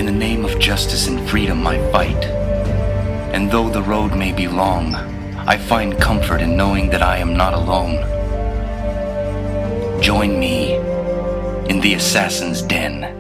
In the name of justice and freedom I fight. And though the road may be long, I find comfort in knowing that I am not alone. Join me in the assassin's den.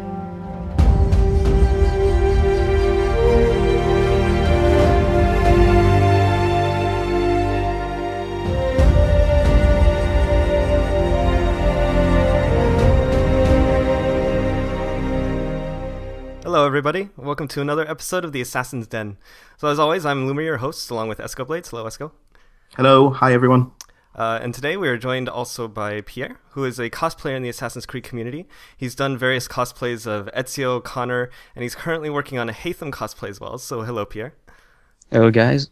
Hello everybody, welcome to another episode of the Assassin's Den. So as always, I'm Loomer, your host, along with EscoBlades. Hello, Esco. Hello, hi everyone. And today we are joined also by Pierre, who is a cosplayer in the Assassin's Creed community. He's done various cosplays of Ezio, Connor, and he's currently working on a Haytham cosplay as well. So hello, Pierre. Hello, guys.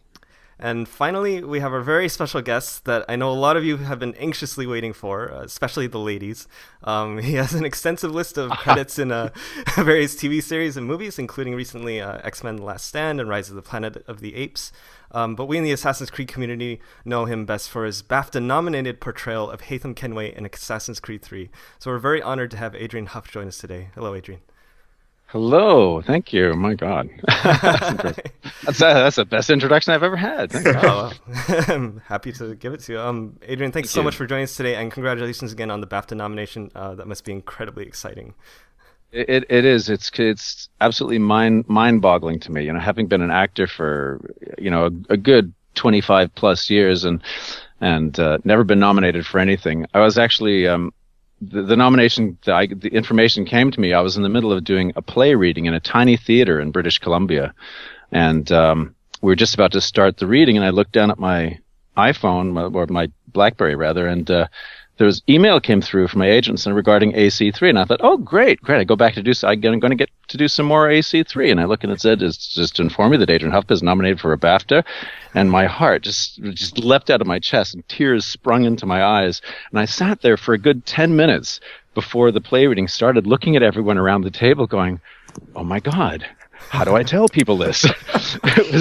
And finally, we have our very special guest that I know a lot of you have been anxiously waiting for, especially the ladies. He has an extensive list of credits in various TV series and movies, including recently X-Men: The Last Stand and Rise of the Planet of the Apes. But we in the Assassin's Creed community know him best for his BAFTA-nominated portrayal of Haytham Kenway in Assassin's Creed 3. So we're very honored to have Adrian Hough join us today. Hello, Adrian. Hello, thank you. My God, that's the best introduction I've ever had. Thank you. Oh, well. I'm happy to give it to you. Adrian, thanks so much for joining us today, and congratulations again on the BAFTA nomination. That must be incredibly exciting. It is. It's absolutely mind-boggling to me. You know, having been an actor for a good 25 plus years and never been nominated for anything. I was actually. The nomination, the information came to me. I was in the middle of doing a play reading in a tiny theater in British Columbia, and we were just about to start the reading. And I looked down at my iPhone, or my BlackBerry rather, and there was email came through from my agents regarding AC3, and I thought, oh, great. I go back to I'm going to get to do some more AC3, and I look and it said, it's just to inform you that Adrian Hough is nominated for a BAFTA, and my heart just leapt out of my chest, and tears sprung into my eyes, and I sat there for a good 10 minutes before the play reading started, looking at everyone around the table, going, oh my God, how do I tell people this? it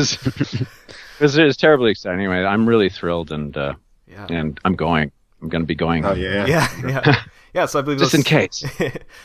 was terribly exciting. Anyway, I'm really thrilled, and I'm going to be going. Oh, yeah. Yeah, so I believe just in case.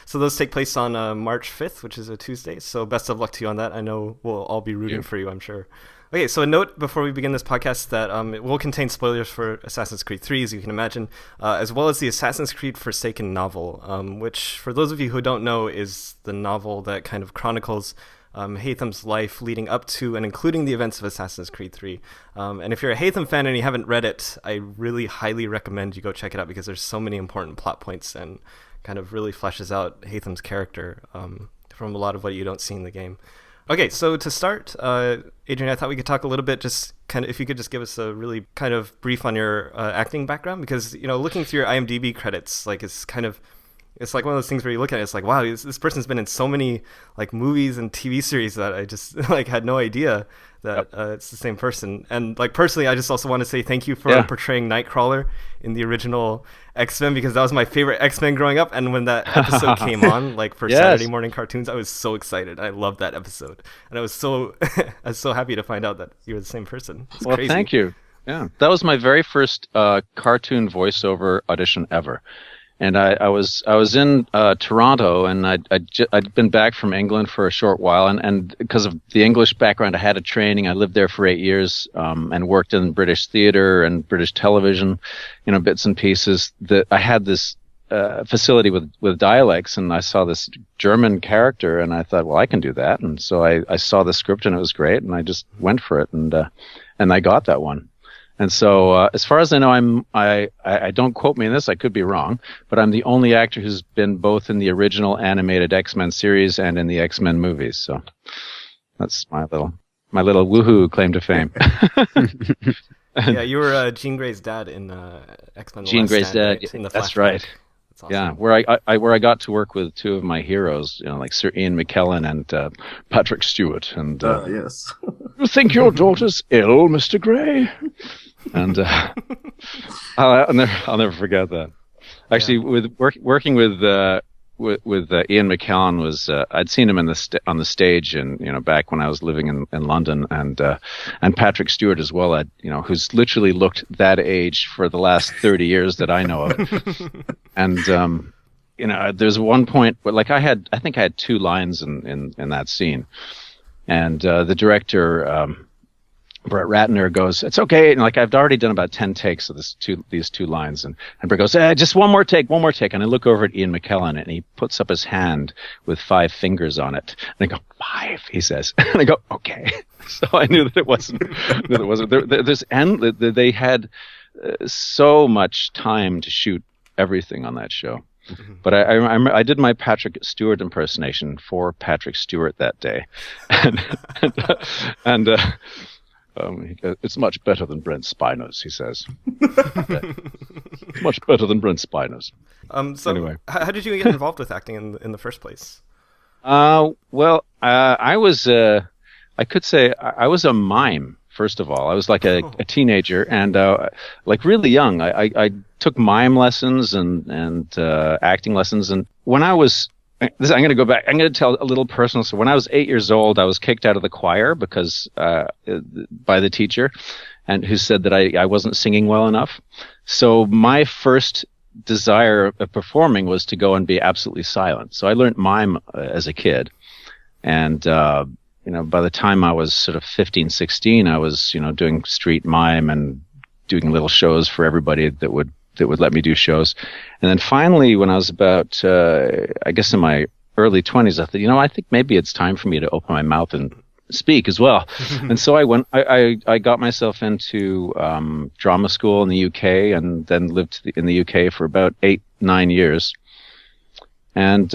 So those take place on March 5th, which is a Tuesday. So best of luck to you on that. I know we'll all be rooting for you, I'm sure. Okay, so a note before we begin this podcast that it will contain spoilers for Assassin's Creed 3, as you can imagine, as well as the Assassin's Creed Forsaken novel, which, for those of you who don't know, is the novel that kind of chronicles Haytham's life leading up to and including the events of Assassin's Creed 3. And if you're a Haytham fan and you haven't read it, I really highly recommend you go check it out because there's so many important plot points and kind of really fleshes out Haytham's character from a lot of what you don't see in the game. Okay, so to start, Adrian, I thought we could talk a little bit, just kind of, if you could just give us a really kind of brief on your acting background, because, looking through your IMDb credits, like, it's like one of those things where you look at it, it's like, wow, this person's been in so many like movies and TV series that I just like had no idea that it's the same person. And like personally, I just also want to say thank you for portraying Nightcrawler in the original X-Men, because that was my favorite X-Men growing up. And when that episode came on, like for Saturday morning cartoons, I was so excited. I loved that episode, and I was so happy to find out that you were the same person. It's crazy. Thank you. Yeah, that was my very first cartoon voiceover audition ever. And I was in Toronto, and I'd been back from England for a short while, and because of the English background, I had a training. I lived there for 8 years, and worked in British theater and British television, bits and pieces. That I had this facility with dialects, and I saw this German character, and I thought, well, I can do that. And so I saw the script, and it was great, and I just went for it, and I got that one. And so, as far as I know, I don't quote me on this, I could be wrong, but I'm the only actor who's been both in the original animated X-Men series and in the X-Men movies. So that's my little woohoo claim to fame. Yeah, you were Jean Grey's dad in X-Men. Jean Grey's dad, right? that's right. That's awesome. Yeah, where I got to work with two of my heroes, like Sir Ian McKellen and Patrick Stewart. And yes. You think your daughter's ill, Mr. Grey? And I'll never forget that. Actually, with working with Ian McKellen was I'd seen him on the stage, and back when I was living in London, and Patrick Stewart as well, who's literally looked that age for the last 30 years that I know of, and there's one point where, like, I think I had 2 lines in that scene, and the director, Brett Ratner, goes, "It's okay." And like, I've already done about 10 takes of these 2 lines, and Brett goes, "Just one more take. And I look over at Ian McKellen, and he puts up his hand with 5 fingers on it, and I go, "5," he says, and I go, "Okay." So I knew that it wasn't. They had so much time to shoot everything on that show. Mm-hmm. But I did my Patrick Stewart impersonation for Patrick Stewart that day, and he goes, "It's much better than Brent Spiner's," he says. Much better than Brent Spiner's. So anyway, how did you get involved with acting in the first place? I was I could say I was a mime. First of all, I was like a teenager, and like really young. I took mime lessons and acting lessons. And when I was, I'm going to go back. I'm going to tell a little personal. So when I was 8 years old, I was kicked out of the choir because by the teacher, and who said that I wasn't singing well enough. So my first desire of performing was to go and be absolutely silent. So I learned mime as a kid, and by the time I was sort of 15, 16, I was, doing street mime and doing little shows for everybody that would let me do shows. And then finally, when I was about, I guess in my early 20s, I thought, I think maybe it's time for me to open my mouth and speak as well. And so I got myself into drama school in the UK, and then lived in the UK for about 8-9 years. And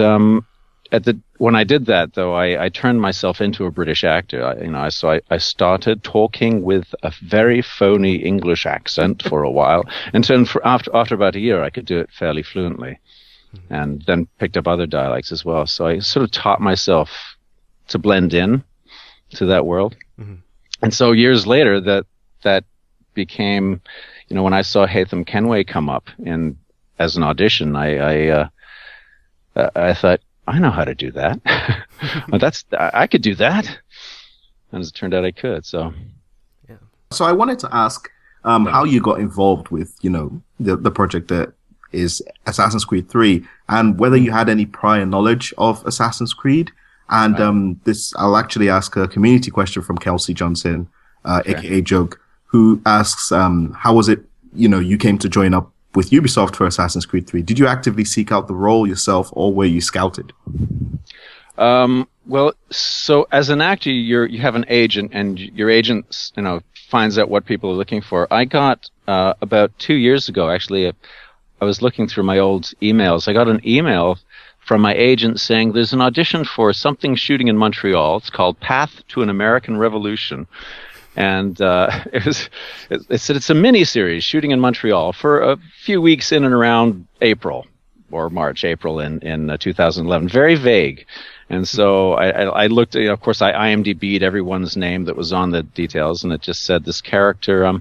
when I did that, though, I turned myself into a British actor. I started talking with a very phony English accent for a while, and then after about a year, I could do it fairly fluently, and then picked up other dialects as well. So I sort of taught myself to blend in to that world. Mm-hmm. And so years later, that became, when I saw Haytham Kenway come up as an audition, I thought, I know how to do that. I could do that. And as it turned out, I could. So, yeah. So I wanted to ask how you got involved with, the project that is Assassin's Creed 3, and whether you had any prior knowledge of Assassin's Creed. And I'll actually ask a community question from Kelsey Johnson, aka Joke, who asks, how was it, you came to join up with Ubisoft for Assassin's Creed 3? Did you actively seek out the role yourself, or were you scouted? Well, so as an actor, you have an agent, and your agent, finds out what people are looking for. I got about 2 years ago, actually, I was looking through my old emails. I got an email from my agent saying there's an audition for something shooting in Montreal. It's called Path to an American Revolution. And it said it's a mini-series shooting in Montreal for a few weeks in and around April in 2011. Very vague. And so I looked, of course, I IMDb'd everyone's name that was on the details, and it just said this character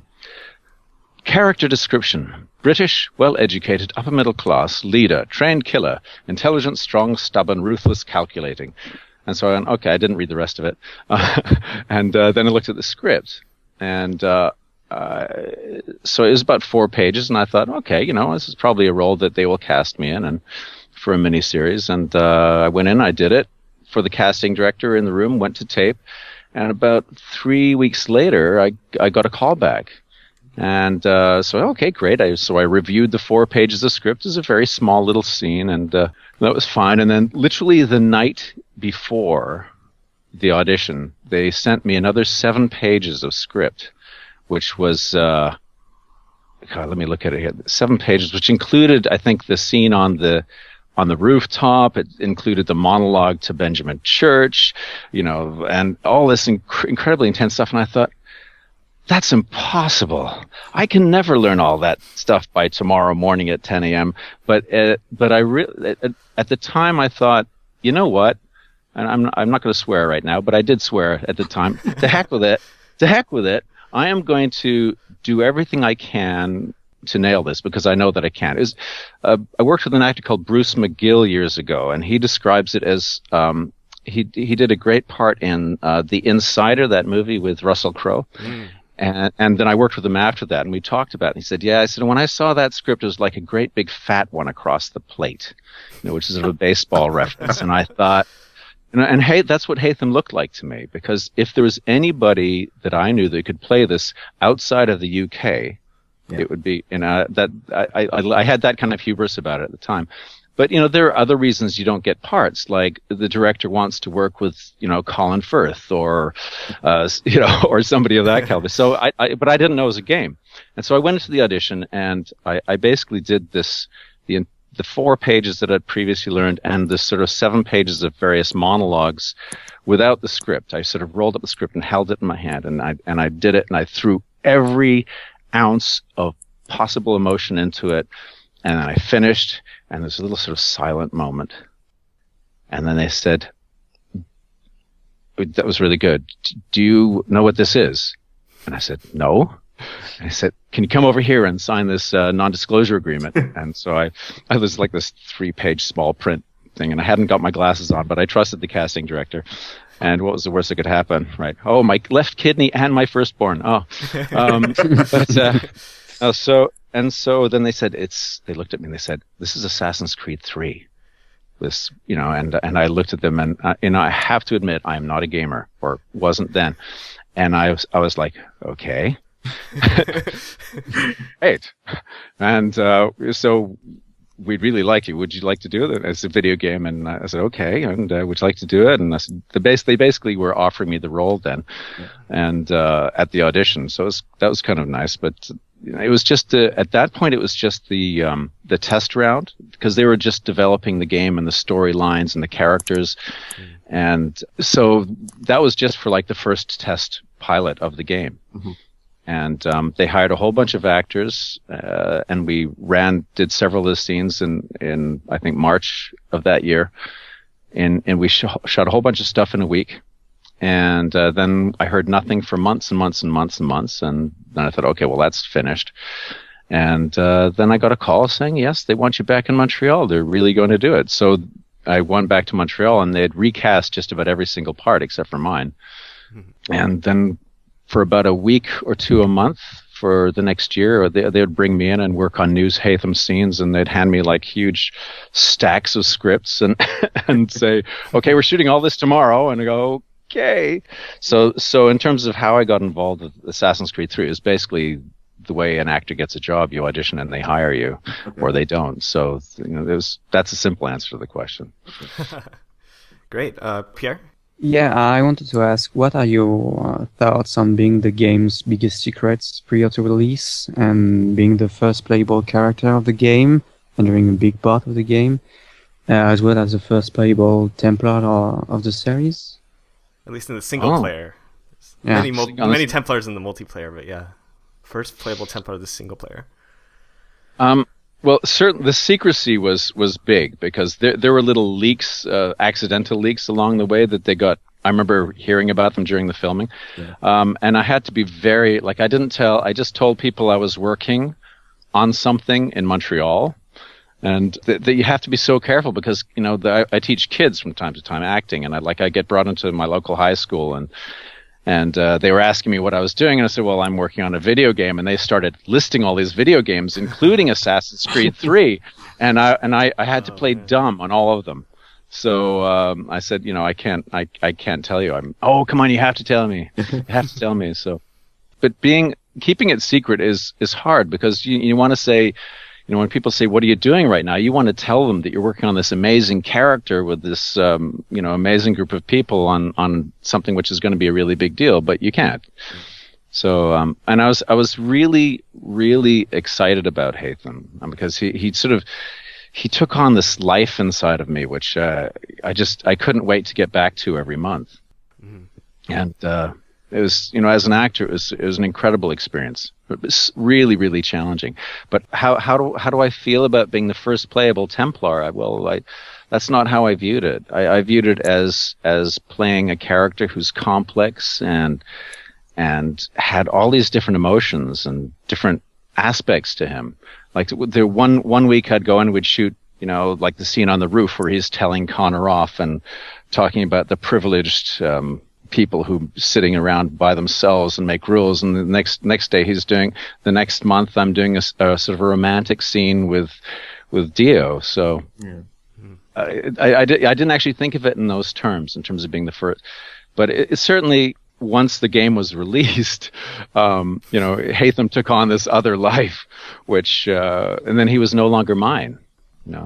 description: British, well-educated, upper-middle class, leader, trained killer, intelligent, strong, stubborn, ruthless, calculating. And so I went, okay, I didn't read the rest of it. And then I looked at the script. And so it was about 4 pages. And I thought, okay, this is probably a role that they will cast me in, and for a miniseries. And I went in, I did it for the casting director in the room, went to tape. And about 3 weeks later, I got a call back. And so, okay, great. So I reviewed the 4 pages of script. It was a very small little scene, and that was fine. And then literally the night before the audition, they sent me another 7 pages of script, which was, let me look at it here. 7 pages, which included, I think, the scene on the rooftop. It included the monologue to Benjamin Church, and all this incredibly intense stuff. And I thought, that's impossible. I can never learn all that stuff by tomorrow morning at 10 a.m. But I really, at the time, I thought, you know what? And I'm not going to swear right now, but I did swear at the time. To heck with it. To heck with it. I am going to do everything I can to nail this, because I know that I can. I worked with an actor called Bruce McGill years ago, and he describes it as he did a great part in The Insider, that movie with Russell Crowe. Mm. And then I worked with him after that, and we talked about it. And he said, yeah, I said, when I saw that script, it was like a great big fat one across the plate, which is sort of a baseball reference. And I thought, and hey, that's what Haytham looked like to me, because if there was anybody that I knew that could play this outside of the UK, it would be, that I had that kind of hubris about it at the time. But, there are other reasons you don't get parts, like the director wants to work with, Colin Firth or, or somebody of that caliber. So but I didn't know it was a game. And so I went into the audition, and I basically did this, the 4 pages that I'd previously learned and the sort of 7 pages of various monologues without the script. I sort of rolled up the script and held it in my hand, and I did it, and I threw every ounce of possible emotion into it. And then I finished, and there's a little sort of silent moment. And then they said, that was really good. Do you know what this is? And I said, no. And I said, can you come over here and sign this non-disclosure agreement? And so I was like this 3-page small print thing, and I hadn't got my glasses on, but I trusted the casting director. And what was the worst that could happen? Right. Oh, my left kidney and my firstborn. Oh, So then they said, they looked at me and they said, this is Assassin's Creed 3. This, and I looked at them, and, I have to admit, I am not a gamer, or wasn't then. And I was like, okay. Great. And, so we'd really like you. Would you like to do it? It's a video game. And I said, okay. And, would you like to do it? And I said, they basically were offering me the role then, and, at the audition. So that was kind of nice, but, it was just at that point, it was just the test round, because they were just developing the game and the storylines and the characters. And so that was just for like the first test pilot of the game. And they hired a whole bunch of actors, and we did several of the scenes in I think March of that year. And we shot a whole bunch of stuff in a week. And then I heard nothing for months and months and months and months. And then I thought, okay, well, that's finished. And then I got a call saying, yes, they want you back in Montreal. They're really going to do it. So I went back to Montreal, and they had recast just about every single part except for mine. And then for about a week or 2 a month for the next year, they would bring me in and work on News Haytham scenes, and they'd hand me like huge stacks of scripts and say, okay, we're shooting all this tomorrow. And I go, okay. So in terms of how I got involved with Assassin's Creed 3, is basically the way an actor gets a job. You audition and they hire you, or they don't. So that's a simple answer to the question. Great. Pierre? Yeah, I wanted to ask, what are your thoughts on being the game's biggest secrets prior to release, and being the first playable character of the game, and during a big part of the game, as well as the first playable Templar of the series? At least in the single player. Yeah. Many Templars in the multiplayer, but yeah. First playable Templar of the single player. Well, certainly the secrecy was big, because there were little leaks, accidental leaks along the way that they got. I remember hearing about them during the filming. Yeah. And I had to be very, I just told people I was working on something in Montreal. And you have to be so careful, because, I teach kids from time to time acting, and I get brought into my local high school, and they were asking me what I was doing, and I said, well, I'm working on a video game, and they started listing all these video games, including Assassin's Creed 3, and I had to play dumb on all of them. So I said, I can't tell you. Oh, come on, you have to tell me. You have to tell me. So, but keeping it secret is hard, because you want to say, when people say, what are you doing right now? You want to tell them that you're working on this amazing character with this, amazing group of people on something which is going to be a really big deal, but you can't. So, and I was really, really excited about Haytham, because he took on this life inside of me, which, I couldn't wait to get back to every month. And, it was, as an actor, it was an incredible experience. It was really, really challenging. But how do I feel about being the first playable Templar? That's not how I viewed it. I viewed it as playing a character who's complex and had all these different emotions and different aspects to him. Like the one week I'd go and we'd shoot, like the scene on the roof where he's telling Connor off and talking about the privileged people who sitting around by themselves and make rules, and the next day the next month I'm doing a sort of a romantic scene with Dio. So I didn't actually think of it in those terms, in terms of being the first, but it certainly, once the game was released, Haytham took on this other life, which and then he was no longer mine.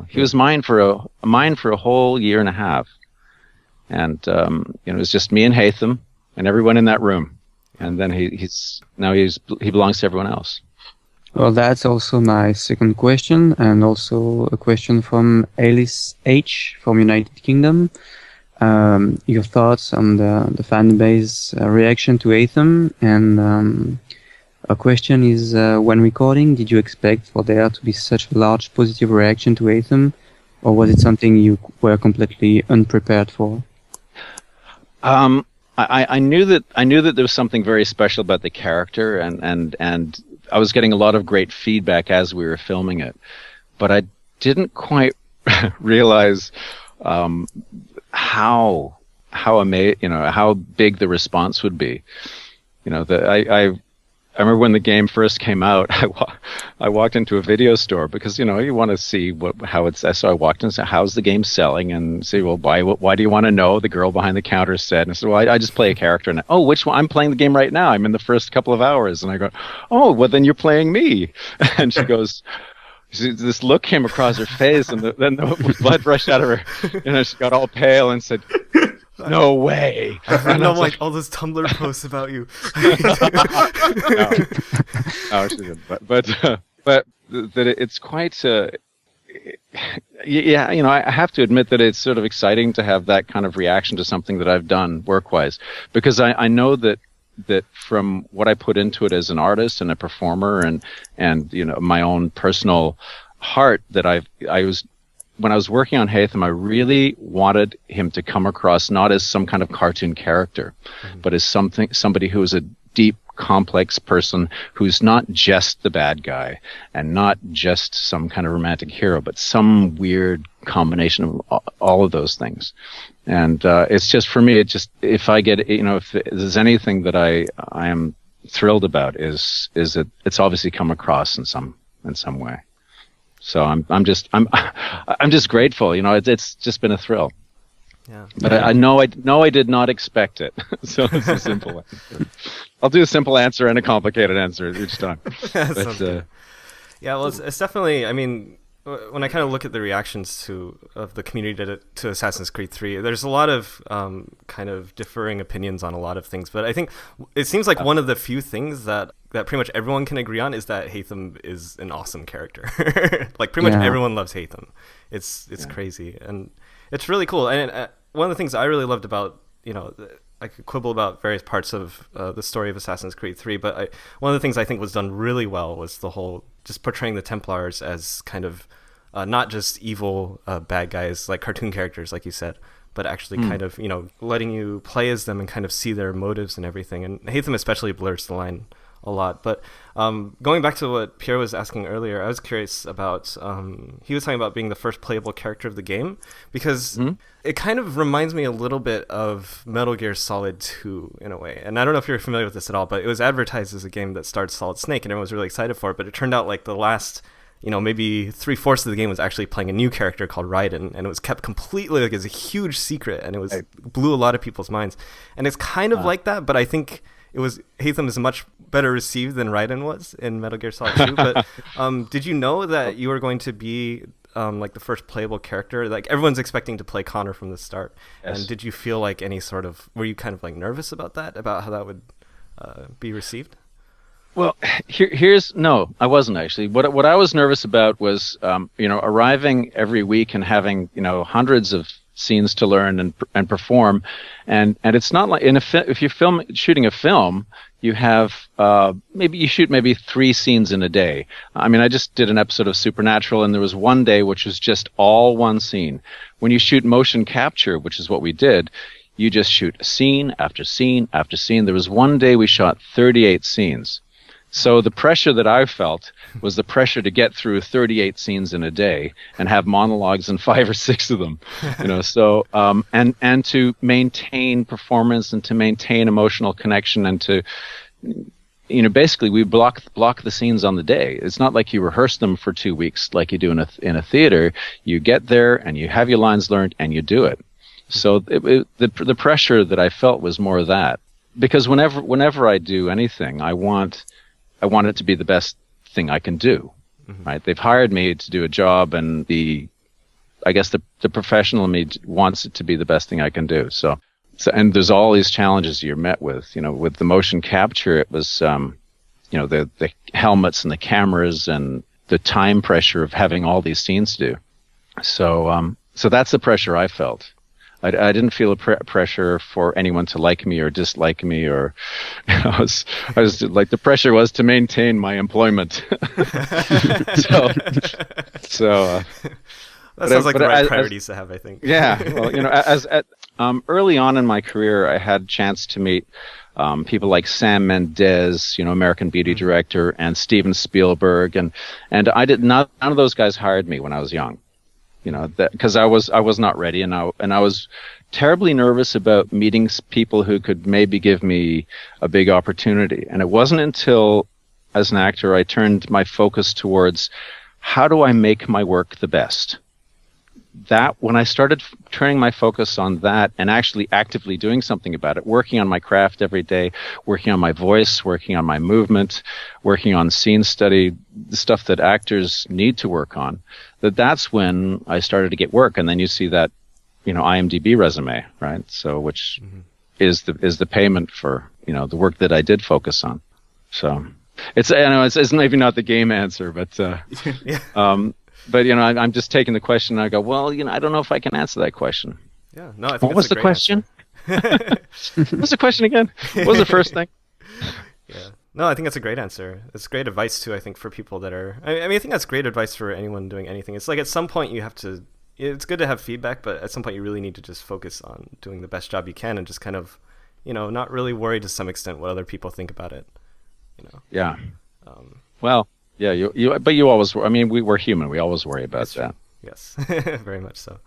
He was mine for a whole year and a half. And it was just me and Haytham and everyone in that room, and then he belongs to everyone else. Well, that's also my second question, and also a question from Alice H from United Kingdom. Your thoughts on the fan base reaction to Haytham, and a question is, when recording, did you expect for there to be such a large positive reaction to Haytham, or was it something you were completely unprepared for? I knew that there was something very special about the character, and I was getting a lot of great feedback as we were filming it, but I didn't quite realize how big the response would be. I remember when the game first came out, I walked into a video store because, you want to see how it's. So I walked in and said, how's the game selling? And say, well, why do you want to know? The girl behind the counter said. And I said, well, I just play a character. And which one? I'm playing the game right now. I'm in the first couple of hours. And I go, oh, well, then you're playing me. And she goes, this look came across her face, and then the blood rushed out of her. She got all pale and said, no way. I've read all those Tumblr posts about you. No, she didn't. But that it's quite. I have to admit that it's sort of exciting to have that kind of reaction to something that I've done work-wise, because I know that from what I put into it as an artist and a performer, and my own personal heart, that when I was working on Haytham, I really wanted him to come across not as some kind of cartoon character, but as somebody who is a deep, complex person who's not just the bad guy and not just some kind of romantic hero, but some weird combination of all of those things. And it's just, for me, if I get, if there's anything that I am thrilled about is that it's obviously come across in some way. So I'm just grateful. It's just been a thrill. Yeah. But I know I did not expect it. So it's a simple answer. I'll do a simple answer and a complicated answer each time. Yeah, well, it's definitely. I mean, when I kind of look at the reactions of the community to Assassin's Creed 3, there's a lot of kind of differing opinions on a lot of things. But I think it seems like one of the few things that pretty much everyone can agree on is that Haytham is an awesome character. Like pretty much everyone loves Haytham. It's crazy, and it's really cool. And one of the things I really loved about, I could quibble about various parts of the story of Assassin's Creed 3, but one of the things I think was done really well was the whole just portraying the Templars as kind of not just evil bad guys like cartoon characters, like you said, but actually kind of, letting you play as them and kind of see their motives and everything. And Haytham especially blurs the line a lot. But going back to what Pierre was asking earlier, I was curious about, he was talking about being the first playable character of the game, because it kind of reminds me a little bit of Metal Gear Solid 2 in a way. And I don't know if you're familiar with this at all, but it was advertised as a game that starred Solid Snake, and everyone was really excited for it. But it turned out like the last, maybe 3/4 of the game was actually playing a new character called Raiden, and it was kept completely as a huge secret, and it blew a lot of people's minds. And it's kind of like that, but I think Haytham is much better received than Raiden was in Metal Gear Solid 2. But did you know that you were going to be like the first playable character? Like everyone's expecting to play Connor from the start. Yes. And did you feel like were you kind of like nervous about that, about how that would be received? Well, no, I wasn't actually. What I was nervous about was, arriving every week and having, hundreds of scenes to learn and perform, and it's not like if you're shooting a film, you have you shoot maybe 3 scenes in a day. I mean, I just did an episode of Supernatural, and there was one day which was just all one scene. When you shoot motion capture, which is what we did, you just shoot scene after scene after scene. There was one day we shot 38 scenes. So the pressure that I felt was the pressure to get through 38 scenes in a day and have monologues in 5 or 6 of them, So and to maintain performance and to maintain emotional connection and to, basically we block the scenes on the day. It's not like you rehearse them for 2 weeks like you do in a theater. You get there and you have your lines learned and you do it. So the pressure that I felt was more of that, because whenever I do anything, I want it to be the best thing I can do, right? They've hired me to do a job, and I guess the professional in me wants it to be the best thing I can do. So and there's all these challenges you're met with, with the motion capture. It was, the helmets and the cameras and the time pressure of having all these scenes to do. So that's the pressure I felt. I didn't feel a pressure for anyone to like me or dislike me, or I was like, the pressure was to maintain my employment. so that sounds like the right priorities to have, I think. Yeah, well, early on in my career, I had a chance to meet people like Sam Mendes, American Beauty director, and Steven Spielberg, and none of those guys hired me when I was young. Because I was not ready, and I was terribly nervous about meeting people who could maybe give me a big opportunity. And it wasn't until, as an actor, I turned my focus towards how do I make my work the best. That when I started turning my focus on that and actually actively doing something about it, working on my craft every day, working on my voice, working on my movement, working on scene study, the stuff that actors need to work on, that's when I started to get work. And then you see that, IMDb resume, right? So which is the payment for, the work that I did focus on. So it's maybe not the game answer, but but I'm just taking the question and I go, well, I don't know if I can answer that question. Yeah, no. I think what was the question? What was the question again? What was the first thing? Yeah. No, I think that's a great answer. It's great advice too, I think, for people that are. I think that's great advice for anyone doing anything. It's like at some point you have to. It's good to have feedback, but at some point you really need to just focus on doing the best job you can and just kind of, not really worry to some extent what other people think about it. Yeah. Well. Yeah, but you always. I mean, we're human. We always worry about that. Yes, very much so.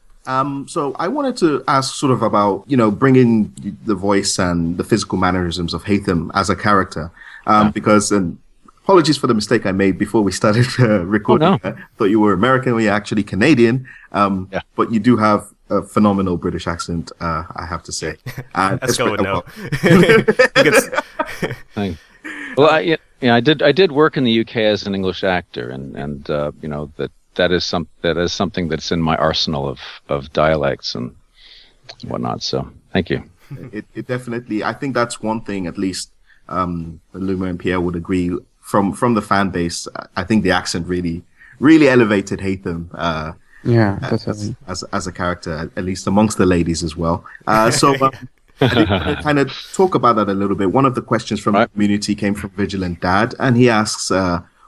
So I wanted to ask sort of about, bringing the voice and the physical mannerisms of Haytham as a character, because, and apologies for the mistake I made before we started recording. Oh, no. I thought you were American when you're actually Canadian, but you do have a phenomenal British accent, I have to say. Esco would know. Well, I did work in the UK as an English actor, and that is something that's in my arsenal of dialects and whatnot. So thank you. It definitely. I think that's one thing, at least, Loomer and Pierre would agree from the fan base. I think the accent really elevated Haytham. Definitely. As a character, at least amongst the ladies as well. So. I think we're gonna kind of talk about that a little bit. One of the questions from the community came from Vigilant Dad, and he asks,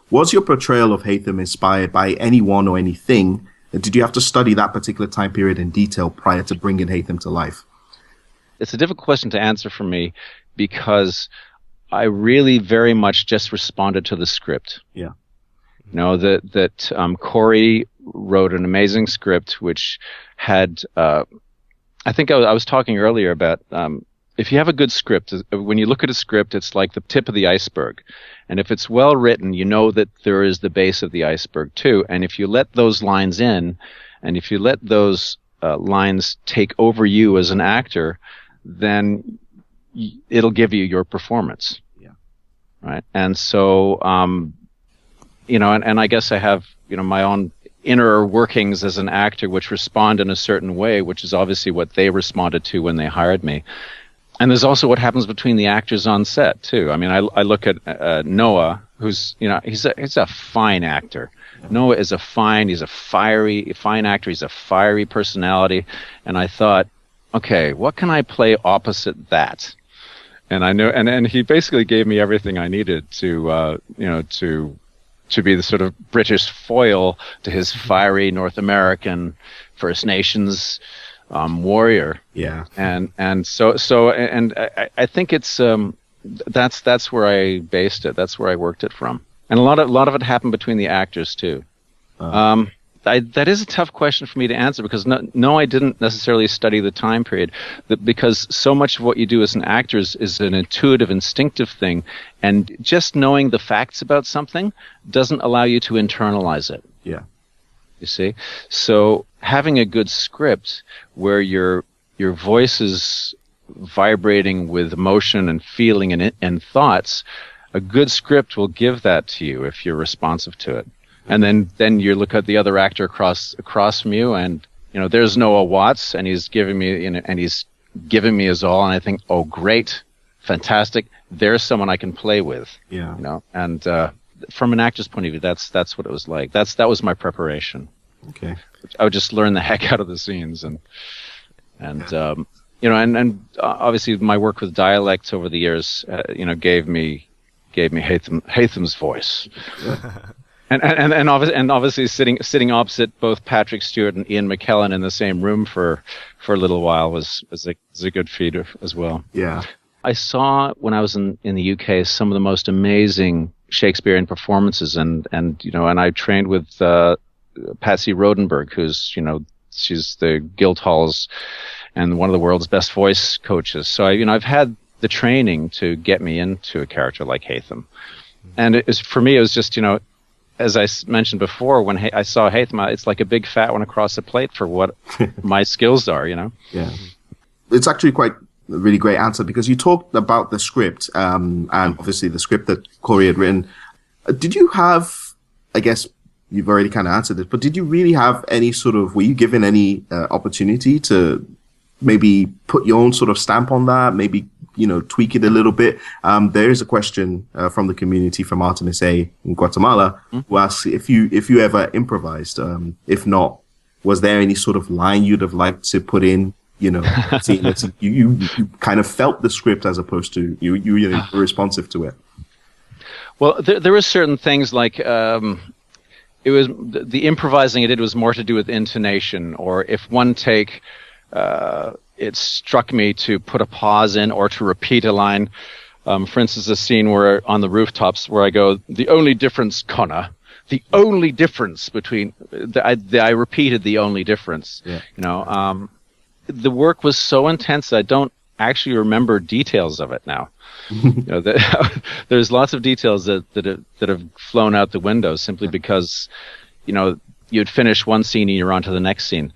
was your portrayal of Haytham inspired by anyone or anything? Did you have to study that particular time period in detail prior to bringing Haytham to life? It's a difficult question to answer for me because I really very much just responded to the script. Yeah. That Corey wrote an amazing script which had... I think I was talking earlier about if you have a good script, when you look at a script, it's like the tip of the iceberg. And if it's well written, you know that there is the base of the iceberg too. And if you let those lines in, and if you let those lines take over you as an actor, then it'll give you your performance. Yeah. Right. And so, and I guess I have, my own inner workings as an actor which respond in a certain way, which is obviously what they responded to when they hired me. And there's also what happens between the actors on set too. I mean, I look at Noah, who's he's a fine actor. Noah is he's a fine actor. He's a fiery personality. And I thought, okay, what can I play opposite that? And I know, and he basically gave me everything I needed to be the sort of British foil to his fiery North American First Nations warrior. Yeah. And so I think it's that's where I based it. That's where I worked it from, and a lot of it happened between the actors too. That is a tough question for me to answer because no, I didn't necessarily study the time period. Because so much of what you do as an actor is an intuitive, instinctive thing, and just knowing the facts about something doesn't allow you to internalize it. Yeah. You see, so having a good script where your voice is vibrating with emotion and feeling and thoughts, a good script will give that to you if you're responsive to it. And then you look at the other actor across from you, and there's Noah Watts, and he's giving me his all, and I think, oh, great, fantastic. There's someone I can play with. Yeah. And from an actor's point of view, that's what it was like. That was my preparation. Okay. I would just learn the heck out of the scenes, and obviously my work with dialects over the years, gave me Haytham's voice. And obviously sitting opposite both Patrick Stewart and Ian McKellen in the same room for a little while was a good feat as well. Yeah. I saw when I was in the UK some of the most amazing Shakespearean performances, and I trained with Patsy Rodenberg, who's she's the Guildhall's and one of the world's best voice coaches. So I've had the training to get me into a character like Haytham, and for me it was just as I mentioned before, when I saw Haytham, it's like a big fat one across the plate for what my skills are, Yeah. It's actually quite a really great answer because you talked about the script, and obviously the script that Corey had written. Did you have, I guess you've already kind of answered this, but did you really have any were you given any opportunity to maybe put your own sort of stamp on that, maybe tweak it a little bit? There is a question from the community from Artemis A in Guatemala who asks if you ever improvised. If not, was there any sort of line you'd have liked to put in? You kind of felt the script as opposed to you were responsive to it. Well, there were certain things like it was the improvising I did was more to do with intonation, or if one take. It struck me to put a pause in or to repeat a line. For instance, a scene where on the rooftops where I go, the only difference, Connor, the only difference between I repeated the only difference. Yeah. The work was so intense I don't actually remember details of it now. There's lots of details that have flown out the window simply because you'd finish one scene and you're on to the next scene.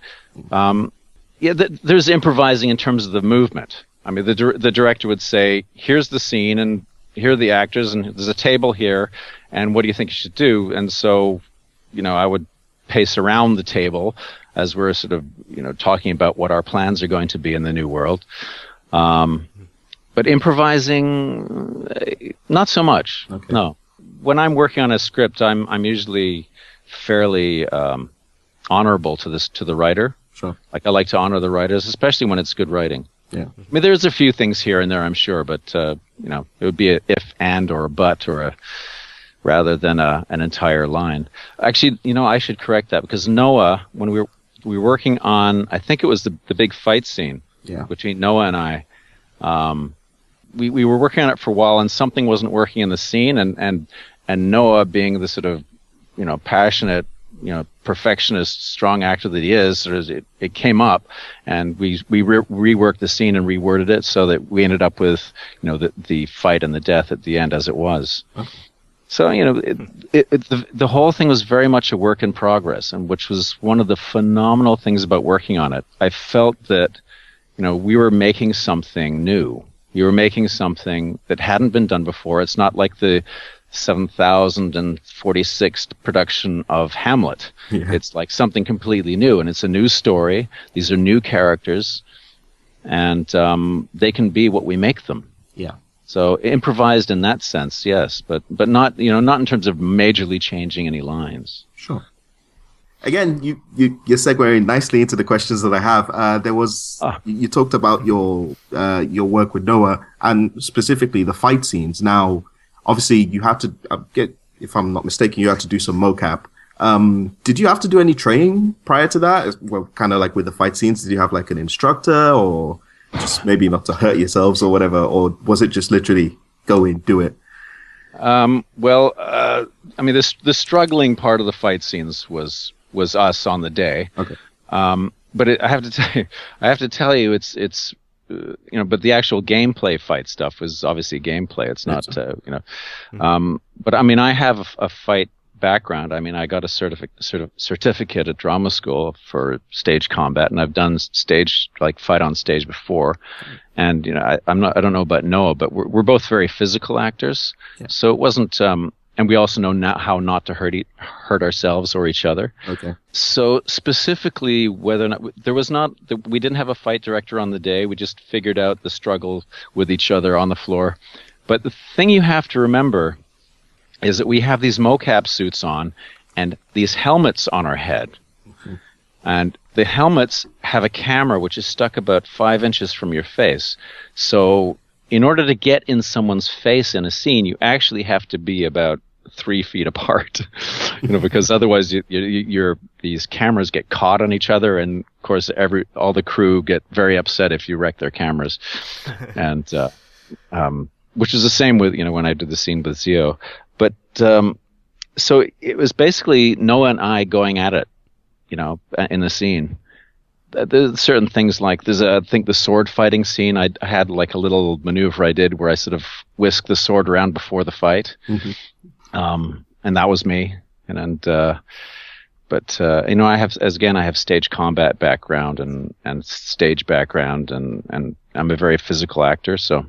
There's improvising in terms of the movement. I mean, the director would say, here's the scene, and here are the actors, and there's a table here, and what do you think you should do? And so, I would pace around the table as we're sort of, talking about what our plans are going to be in the new world. But improvising, not so much. Okay. No. When I'm working on a script, I'm usually fairly honorable to the writer. Sure. Like I like to honor the writers, especially when it's good writing. Yeah. I mean, there's a few things here and there, I'm sure, but it would be a if and or a but or rather than an entire line. Actually, I should correct that because Noah, when we were working on, I think it was the big fight scene between Noah and I. We were working on it for a while, and something wasn't working in the scene, and Noah, being the sort of passionate, perfectionist, strong actor that he is, it came up, and we reworked the scene and reworded it so that we ended up with the fight and the death at the end as it was. Okay. So the whole thing was very much a work in progress, and which was one of the phenomenal things about working on it. I felt that we were making something new. We were making something that hadn't been done before. It's not like the 7,046th production of Hamlet. Yeah. It's like something completely new, and it's a new story. These are new characters, and they can be what we make them. Yeah. So improvised in that sense, yes, but not not in terms of majorly changing any lines. Sure. Again, you're segueing nicely into the questions that I have. You talked about your work with Noah and specifically the fight scenes. Now, obviously, you have to if I'm not mistaken, you have to do some mocap. Did you have to do any training prior to that? Well, kind of like with the fight scenes, did you have like an instructor or just maybe not to hurt yourselves or whatever? Or was it just literally go in, do it? Well, I mean, the struggling part of the fight scenes was us on the day. Okay. But I have to tell you, it's but the actual gameplay fight stuff was obviously gameplay. It's not, but I mean, I have a fight background. I mean, I got a certificate at drama school for stage combat, and I've done stage, like fight on stage before. And I don't know about Noah, but we're both very physical actors. Yeah. So it wasn't, and we also know how not to hurt ourselves or each other. Okay. So specifically, whether or not we didn't have a fight director on the day. We just figured out the struggle with each other on the floor. But the thing you have to remember is that we have these mocap suits on and these helmets on our head. Mm-hmm. And the helmets have a camera which is stuck about 5 inches from your face. So in order to get in someone's face in a scene, you actually have to be about 3 feet apart, because otherwise these cameras get caught on each other, and of course all the crew get very upset if you wreck their cameras, and which is the same with when I did the scene with Zio. But so it was basically Noah and I going at it, in the scene. There's certain things like I think the sword fighting scene. I had like a little maneuver I did where I sort of whisked the sword around before the fight. Mm-hmm. And that was me. But I have stage combat background and stage background, and I'm a very physical actor. So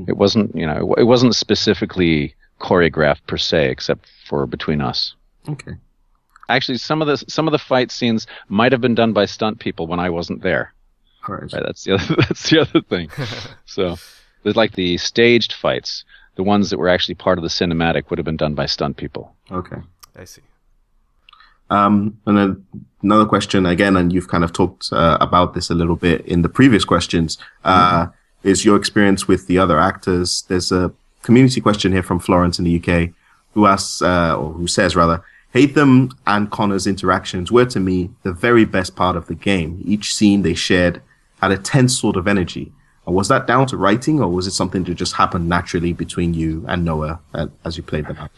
it wasn't specifically choreographed per se, except for between us. Okay. Actually, some of the fight scenes might have been done by stunt people when I wasn't there. All right. That's the other thing. So there's like the staged fights. The ones that were actually part of the cinematic would have been done by stunt people. Okay. I see. And then another question again, and you've kind of talked about this a little bit in the previous questions, is your experience with the other actors. There's a community question here from Florence in the UK who asks, or who says rather, Haytham and Connor's interactions were to me the very best part of the game. Each scene they shared had a tense sort of energy. Was that down to writing, or was it something that just happened naturally between you and Noah as you played them out?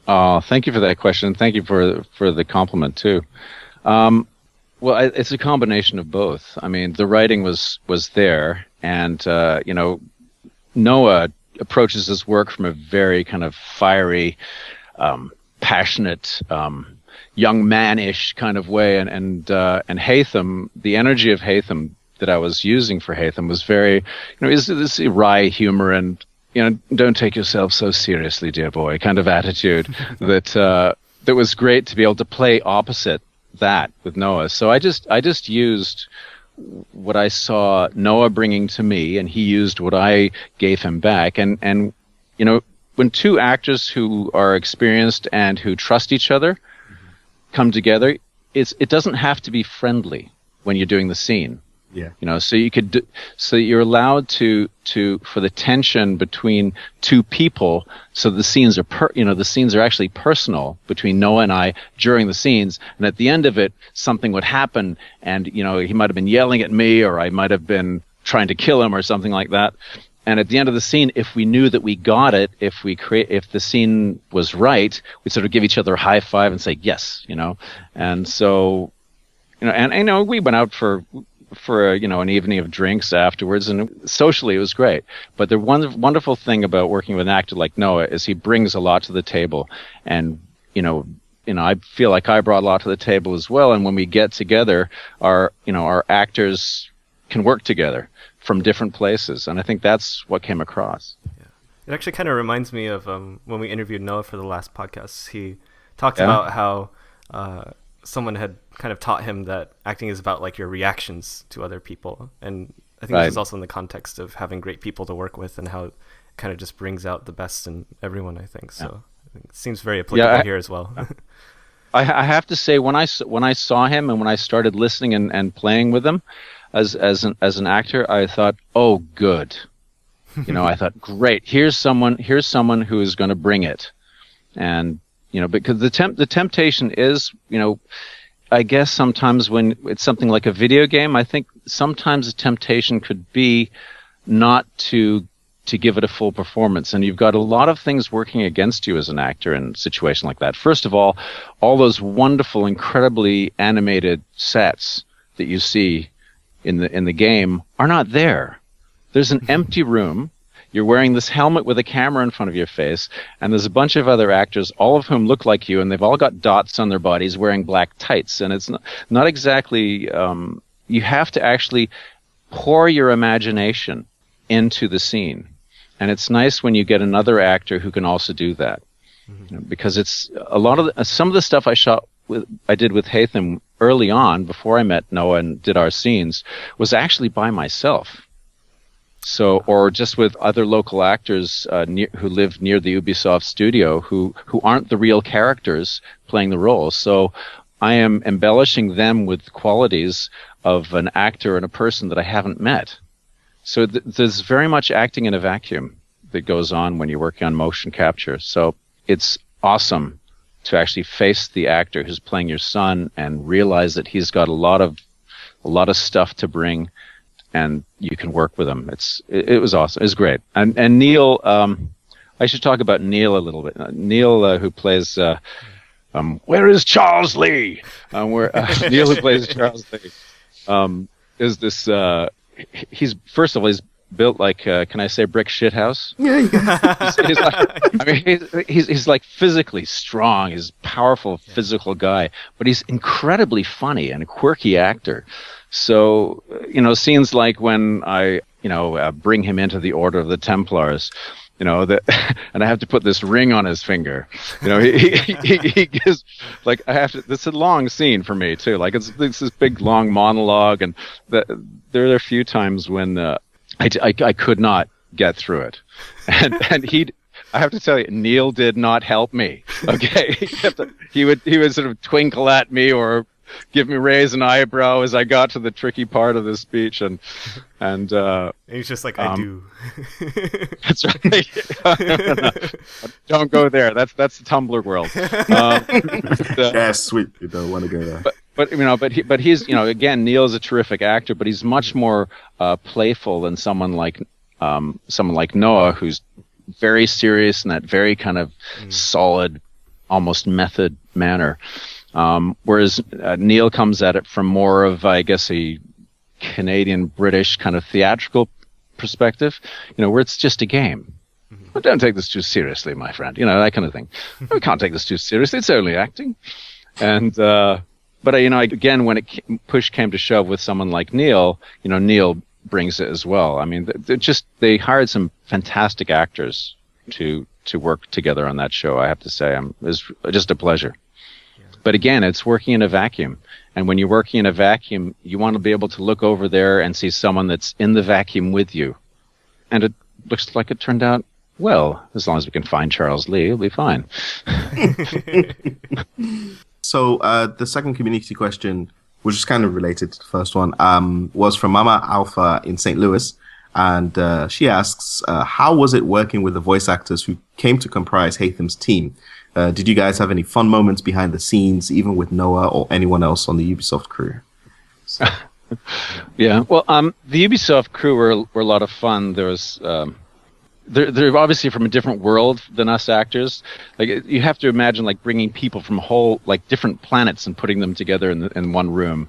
Oh, thank you for that question. Thank you for the compliment too. Well, it's a combination of both. I mean, the writing was there, and Noah approaches his work from a very kind of fiery, passionate, young man-ish kind of way, and Haytham, the energy of Haytham that I was using for Haytham was very, is this wry humor and, don't take yourself so seriously, dear boy, kind of attitude that was great to be able to play opposite that with Noah. So I just used what I saw Noah bringing to me, and he used what I gave him back. And when two actors who are experienced and who trust each other come together, it doesn't have to be friendly when you're doing the scene. Yeah. So you're allowed to for the tension between two people. So the scenes are the scenes are actually personal between Noah and I during the scenes. And at the end of it, something would happen, and he might have been yelling at me, or I might have been trying to kill him, or something like that. And at the end of the scene, if we knew that we got it, if the scene was right, we'd sort of give each other a high five and say yes, And so, and we went out for an evening of drinks afterwards, and socially it was great. But the wonderful thing about working with an actor like Noah is he brings a lot to the table, and I feel like I brought a lot to the table as well. And when we get together, our actors can work together from different places, and I think that's what came across. Yeah. It actually kind of reminds me of when we interviewed Noah for the last podcast. He talked about how someone had kind of taught him that acting is about like your reactions to other people, and I think this is also in the context of having great people to work with, and how it kind of just brings out the best in everyone, I think. So I think it seems very applicable here as well. I have to say, when I saw him and when I started listening and playing with him as an actor, I thought, oh, good. I thought, great. Here's someone who is going to bring it, and because the temptation is, I guess sometimes when it's something like a video game, I think sometimes the temptation could be not to to give it a full performance. And you've got a lot of things working against you as an actor in a situation like that. First of all those wonderful, incredibly animated sets that you see in the game are not there. There's an empty room. You're wearing this helmet with a camera in front of your face, and there's a bunch of other actors, all of whom look like you, and they've all got dots on their bodies wearing black tights. And it's not exactly, you have to actually pour your imagination into the scene. And it's nice when you get another actor who can also do that. You know, because it's a lot of some of the stuff I did with Haytham early on, before I met Noah and did our scenes, was actually by myself. So, or just with other local actors who live near the Ubisoft studio who aren't the real characters playing the roles. So I am embellishing them with qualities of an actor and a person that I haven't met. So there's very much acting in a vacuum that goes on when you're working on motion capture. So it's awesome to actually face the actor who's playing your son and realize that he's got a lot of stuff to bring, and you can work with him. It was awesome. It was great. And Neil, I should talk about Neil a little bit. Neil, who plays, where is Charles Lee? Neil, who plays Charles Lee, is this, he's built like, can I say brick shithouse? Yeah. He's like physically strong. He's a powerful physical guy, but he's incredibly funny and a quirky actor. So, scenes like when I, bring him into the Order of the Templars, and I have to put this ring on his finger. He gives, like, it's a long scene for me too. Like it's this big long monologue, and there are a few times when I could not get through it, and I have to tell you, Neil did not help me. Okay, he would sort of twinkle at me or give me raise an eyebrow as I got to the tricky part of the speech, and he's just like, I do. That's right. Don't go there. That's the Tumblr world. Yeah, sweet. You don't want to go there. But he's again, Neil's a terrific actor, but he's much more playful than someone like Noah, who's very serious in that very kind of solid, almost method manner. Whereas Neil comes at it from more of, I guess, a Canadian-British kind of theatrical perspective, where it's just a game. But don't take this too seriously, my friend. That kind of thing. We can't take this too seriously. It's only acting. And but again, when push came to shove with someone like Neil, Neil brings it as well. I mean, they hired some fantastic actors to work together on that show. I have to say, it was just a pleasure. But again, it's working in a vacuum. And when you're working in a vacuum, you want to be able to look over there and see someone that's in the vacuum with you. And it looks like it turned out well. As long as we can find Charles Lee, it'll be fine. So the second community question, which is kind of related to the first one, was from Mama Alpha in St. Louis. And she asks, how was it working with the voice actors who came to comprise Haytham's team? Did you guys have any fun moments behind the scenes, even with Noah or anyone else on the Ubisoft crew? So. Yeah, well, the Ubisoft crew were a lot of fun. There was they're obviously from a different world than us actors. Like, you have to imagine like bringing people from whole like different planets and putting them together in one room,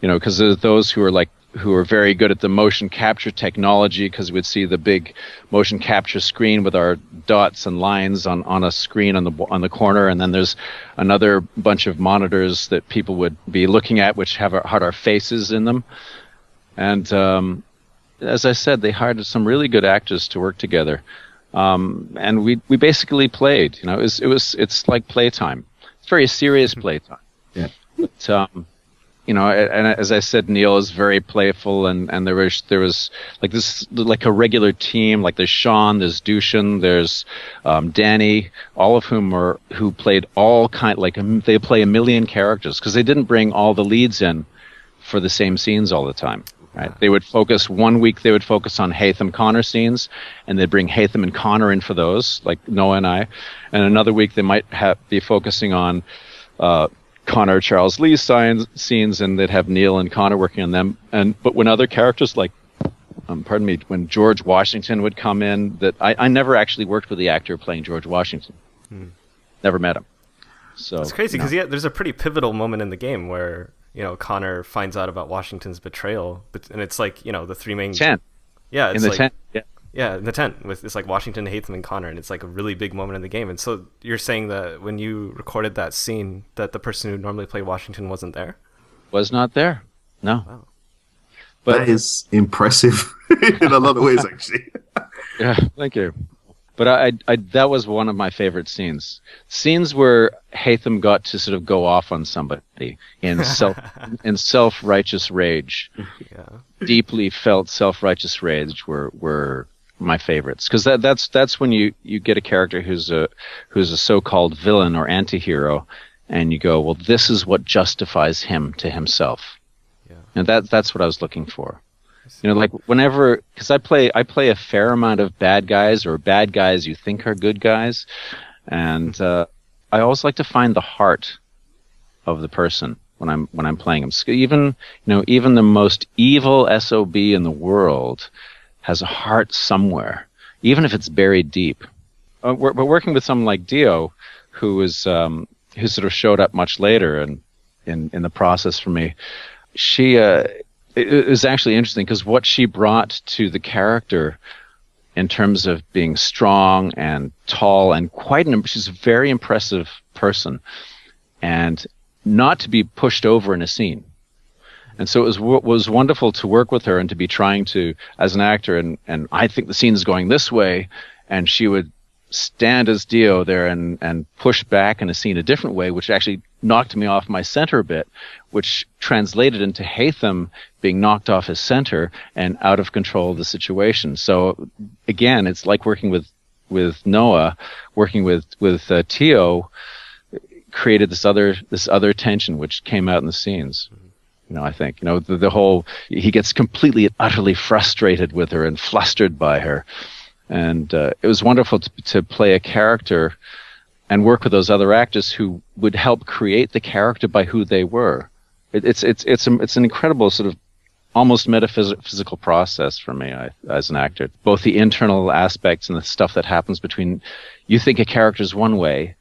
because there's those who are very good at the motion capture technology, because we'd see the big motion capture screen with our dots and lines on a screen on the corner, and then there's another bunch of monitors that people would be looking at, which had our faces in them. And as I said, they hired some really good actors to work together, and we basically played. It's like playtime. It's very serious playtime. Yeah. But and as I said, Neil is very playful, and there was like this, like a regular team. Like there's Sean, there's Dushan, there's Danny, all of who played all they play a million characters, because they didn't bring all the leads in for the same scenes all the time. Right? They would focus one week. They would focus on Haytham Connor scenes, and they'd bring Haytham and Connor in for those, like Noah and I. And another week they might be focusing on Connor Charles Lee scenes, and they'd have Neil and Connor working on them. But when other characters like pardon me, when George Washington would come in, that I never actually worked with the actor playing George Washington. Never met him. So it's crazy because there's a pretty pivotal moment in the game where Connor finds out about Washington's betrayal, and it's like the three main tent. Yeah, it's in the like, tent. Yeah, in the tent with it's like Washington, Haytham, and Connor, and it's like a really big moment in the game. And so you're saying that when you recorded that scene, that the person who normally played Washington wasn't there? Was not there. No. Wow. But that is impressive in a lot of ways, actually. Yeah, thank you. But I that was one of my favorite scenes. Scenes where Haytham got to sort of go off on somebody in self-righteous rage. Yeah. Deeply felt self-righteous rage were my favorites, because that's when you get a character who's a so-called villain or anti-hero, and you go, well, this is what justifies him to himself. Yeah. And that's what I was looking for. Like whenever, because I play a fair amount of bad guys, or bad guys you think are good guys, and I always like to find the heart of the person when I'm playing them. Even the most evil SOB in the world has a heart somewhere, even if it's buried deep. But working with someone like Dio, who sort of showed up much later and in the process for me, she it was actually interesting because what she brought to the character in terms of being strong and tall and she's a very impressive person, and not to be pushed over in a scene. And so it was wonderful to work with her and to be trying to, as an actor, and I think the scene is going this way, and she would stand as Dio there and push back in a scene a different way, which actually knocked me off my center a bit, which translated into Haytham being knocked off his center and out of control of the situation. So again, it's like working with Noah, working with Tio, created this other tension which came out in the scenes. I think the whole, he gets completely and utterly frustrated with her and flustered by her, and it was wonderful to play a character and work with those other actors who would help create the character by who they were. It's an incredible sort of almost metaphysical process for me as an actor. Both the internal aspects and the stuff that happens between, you think a character's one way,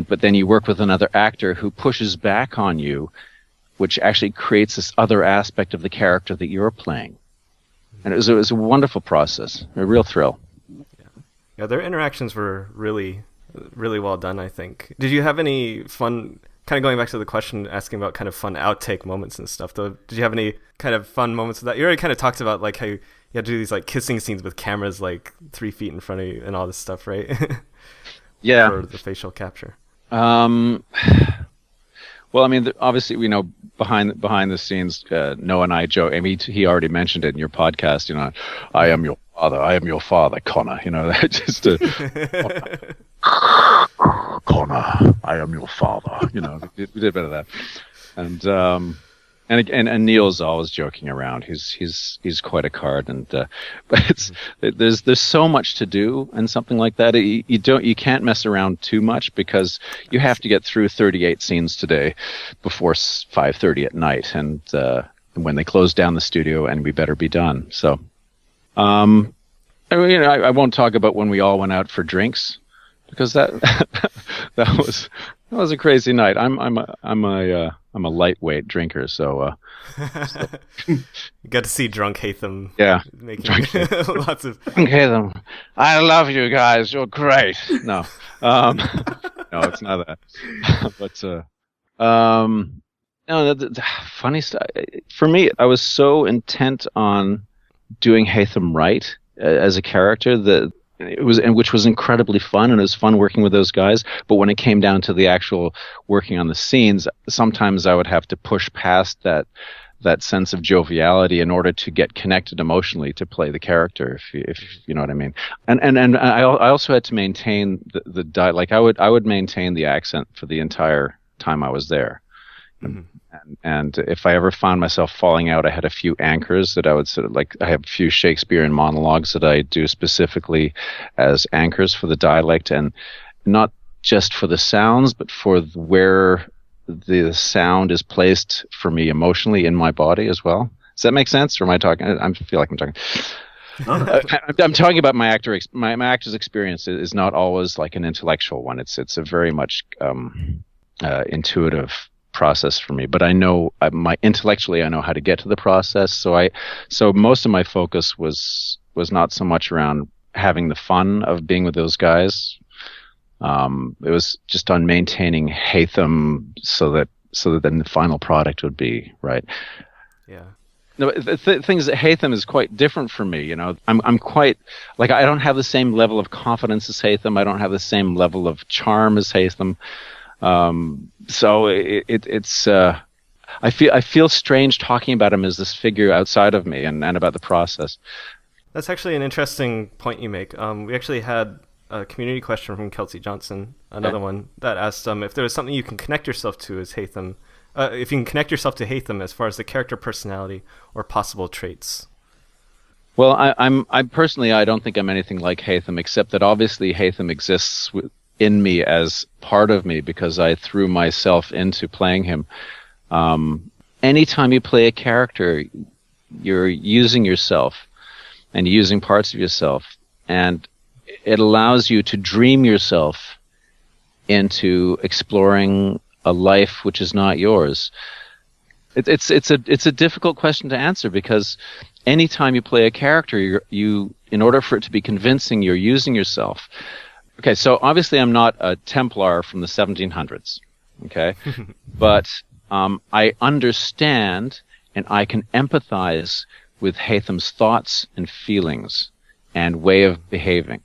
but then you work with another actor who pushes back on you, which actually creates this other aspect of the character that you're playing. And it was a wonderful process, a real thrill. Yeah, their interactions were really, really well done, I think. Did you have any fun, kind of going back to the question, asking about kind of fun outtake moments and stuff, though, did you have any kind of fun moments with that? You already kind of talked about like how you had to do these like kissing scenes with cameras like 3 feet in front of you and all this stuff, right? Yeah. For the facial capture. Well, I mean, obviously, behind the scenes, Noah and I joke. I mean, he already mentioned it in your podcast. I am your father. I am your father, Connor. Just Connor, I am your father. We did a bit of that, and Neil's always joking around. He's quite a card, but there's so much to do and something like that. You can't mess around too much because you have to get through 38 scenes today before 5:30 at night, and when they close down the studio, and we better be done. So, I won't talk about when we all went out for drinks, because that was a crazy night. I'm a lightweight drinker, so you got to see drunk Haytham. Yeah, making lots of drunk Haytham. I love you guys. You're great. No, no, it's not that. But no, the funny stuff. For me, I was so intent on doing Haytham right as a character that which was incredibly fun, and it was fun working with those guys. But when it came down to the actual working on the scenes, sometimes I would have to push past that sense of joviality in order to get connected emotionally to play the character, if you know what I mean. And I also had to maintain I would maintain the accent for the entire time I was there. Mm-hmm. And if I ever found myself falling out, I had a few anchors that I would sort of I have a few Shakespearean monologues that I do specifically as anchors for the dialect, and not just for the sounds, but for where the sound is placed for me emotionally in my body as well. Does that make sense? Or am I talking? I feel like I'm talking. I'm talking about my my actor's experience is not always like an intellectual one. It's a very much intuitive process for me. But I know intellectually I know how to get to the process. So most of my focus was not so much around having the fun of being with those guys. It was just on maintaining Haytham so that then the final product would be right. Yeah. No, the thing is that Haytham is quite different from me. You know, I'm quite like I don't have the same level of confidence as Haytham. I don't have the same level of charm as Haytham. So it's I feel strange talking about him as this figure outside of me and about the process. That's actually an interesting point you make. We actually had a community question from Kelsey Johnson, another one, that asked if there was something you can connect yourself to as Haytham. If you can connect yourself to Haytham as far as the character personality or possible traits. Well, I personally, I don't think I'm anything like Haytham, except that obviously Haytham exists in me as part of me because I threw myself into playing him. Anytime you play a character, you're using yourself and using parts of yourself, and it allows you to dream yourself into exploring a life which is not yours. It's a difficult question to answer because anytime you play a character, you in order for it to be convincing, you're using yourself. Okay, so obviously I'm not a Templar from the 1700s, okay? But I understand and I can empathize with Haytham's thoughts and feelings and way of behaving.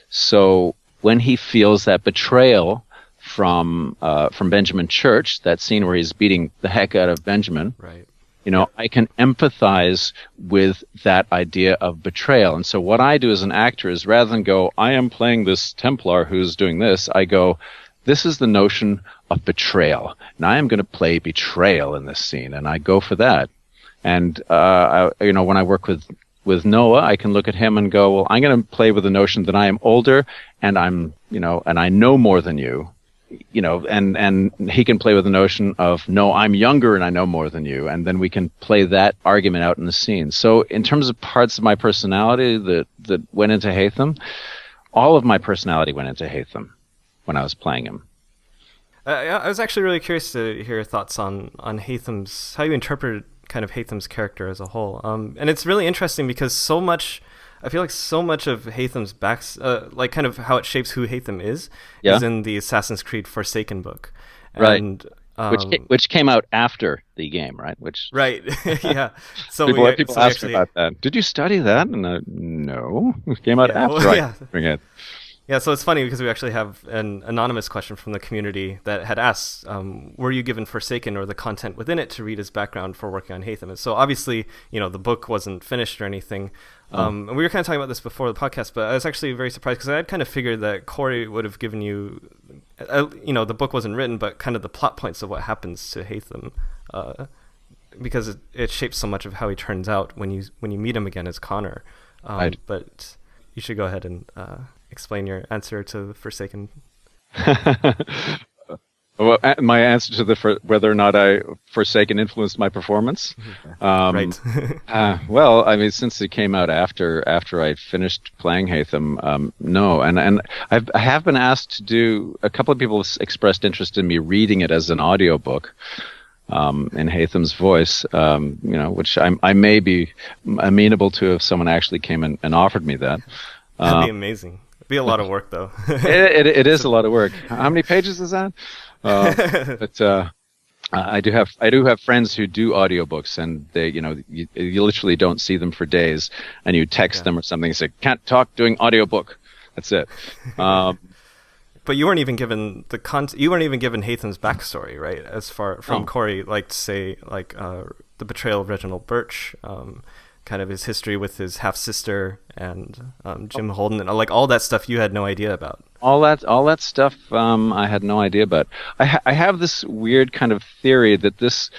So when he feels that betrayal from Benjamin Church, that scene where he's beating the heck out of Benjamin, right? You know, I can empathize with that idea of betrayal. And so what I do as an actor is rather than go, I am playing this Templar who's doing this, I go, this is the notion of betrayal. And I am going to play betrayal in this scene. And I go for that. And, when I work with Noah, I can look at him and go, well, I'm going to play with the notion that I am older and and I know more than you. And he can play with the notion of, no, I'm younger and I know more than you. And then we can play that argument out in the scene. So in terms of parts of my personality that went into Haytham, all of my personality went into Haytham when I was playing him. I was actually really curious to hear your thoughts on Haytham's, how you interpret kind of Haytham's character as a whole. And it's really interesting because I feel like so much of Haytham's like kind of how it shapes who Haytham is in the Assassin's Creed Forsaken book. And, right. Which came out after the game, right? Right. Yeah. So people ask me about that. Did you study that? And no, it came out after I bring it. Yeah, so it's funny because we actually have an anonymous question from the community that had asked, were you given Forsaken or the content within it to read his background for working on Haytham? And so obviously, the book wasn't finished or anything. And we were kind of talking about this before the podcast, but I was actually very surprised because I had kind of figured that Corey would have given you, the book wasn't written, but kind of the plot points of what happens to Haytham, because it shapes so much of how he turns out when you meet him again as Connor. Right. But you should go ahead and explain your answer to the Forsaken. Well, my answer to whether or not Forsaken influenced my performance. Right. Well, I mean, since it came out after I finished playing Haytham, no. And I have been asked to do. A couple of people have expressed interest in me reading it as an audiobook. In Haytham's voice, which I may be amenable to if someone actually came and offered me that. That'd be amazing. It'd be a lot of work, though. It is a lot of work. How many pages is that? But I do have friends who do audiobooks, and they, you literally don't see them for days, and you text them or something and say, "Can't talk, doing audiobook." That's it. But you weren't even given you weren't even given Haytham's backstory, right? As far from Corey, the betrayal of Reginald Birch, kind of his history with his half sister and Jim Holden, and all that stuff you had no idea about. All that stuff I had no idea about. I have this weird kind of theory that this,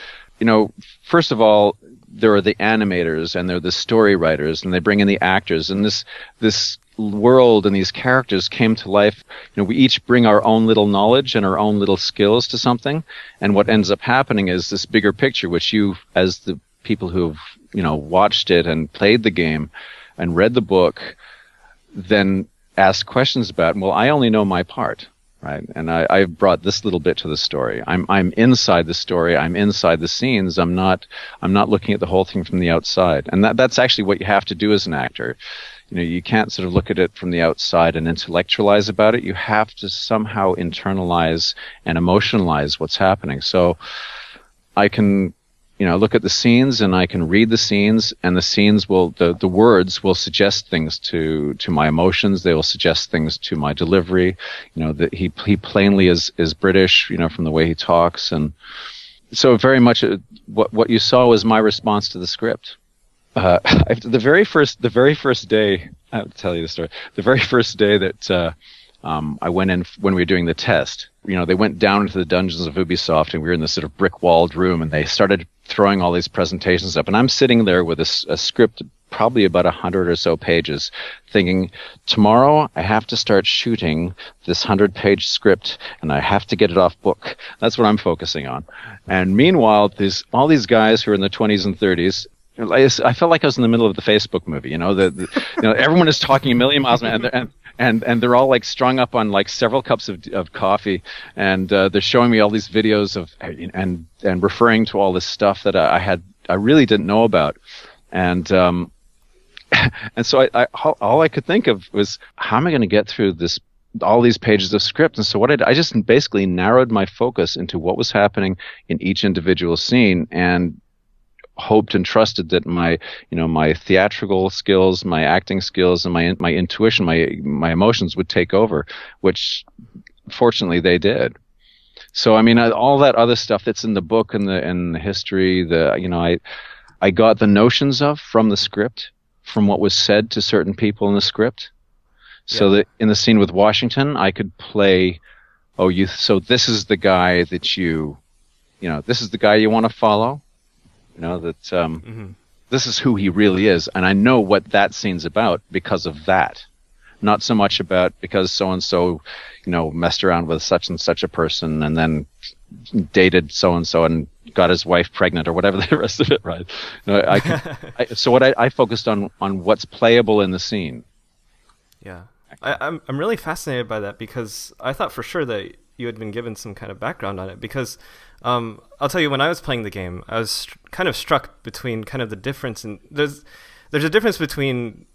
first of all, there are the animators and there are the story writers, and they bring in the actors, and this world and these characters came to life. We each bring our own little knowledge and our own little skills to something, and what ends up happening is this bigger picture, which you, as the people who've watched it and played the game, and read the book, then asked questions about, well, I only know my part, right? And I've brought this little bit to the story. I'm inside the story. I'm inside the scenes. I'm not looking at the whole thing from the outside. And that's actually what you have to do as an actor. You know, you can't sort of look at it from the outside and intellectualize about it. You have to somehow internalize and emotionalize what's happening. So I can, you know, look at the scenes and I can read the scenes, and the scenes will, the words will suggest things to my emotions. They will suggest things to my delivery. You know, that he plainly is British, you know, from the way he talks. And so very much what you saw was my response to the script. The very first day, I have to tell you the story. The very first day that I went in when we were doing the test, you know, they went down into the dungeons of Ubisoft, and we were in this sort of brick-walled room, and they started throwing all these presentations up. And I'm sitting there with a script, probably about 100 or so pages, thinking, tomorrow I have to start shooting this 100-page script, and I have to get it off book. That's what I'm focusing on. And meanwhile, all these guys who are in their 20s and 30s, I felt like I was in the middle of the Facebook movie. You know, you know, everyone is talking a million miles an hour, and they're all like strung up on like several cups of coffee, and they're showing me all these videos of and referring to all this stuff that I really didn't know about, and so all I could think of was, how am I going to get through all these pages of script? And so I just basically narrowed my focus into what was happening in each individual scene, and hoped and trusted that my theatrical skills, my acting skills, and my intuition, my emotions would take over, which fortunately they did. So I mean, all that other stuff that's in the book and the history, I got the notions of from the script, from what was said to certain people in the script. So that in the scene with Washington, I could play, so this is the guy that this is the guy you want to follow. You know, that this is who he really is. And I know what that scene's about because of that. Not so much about because so-and-so, you know, messed around with such and such a person and then dated so-and-so and got his wife pregnant or whatever the rest of it, right? You know, so what I focused on what's playable in the scene. Yeah. I'm really fascinated by that, because I thought for sure that you had been given some kind of background on it, because I'll tell you, when I was playing the game, I was kind of struck between kind of the difference, and there's a difference between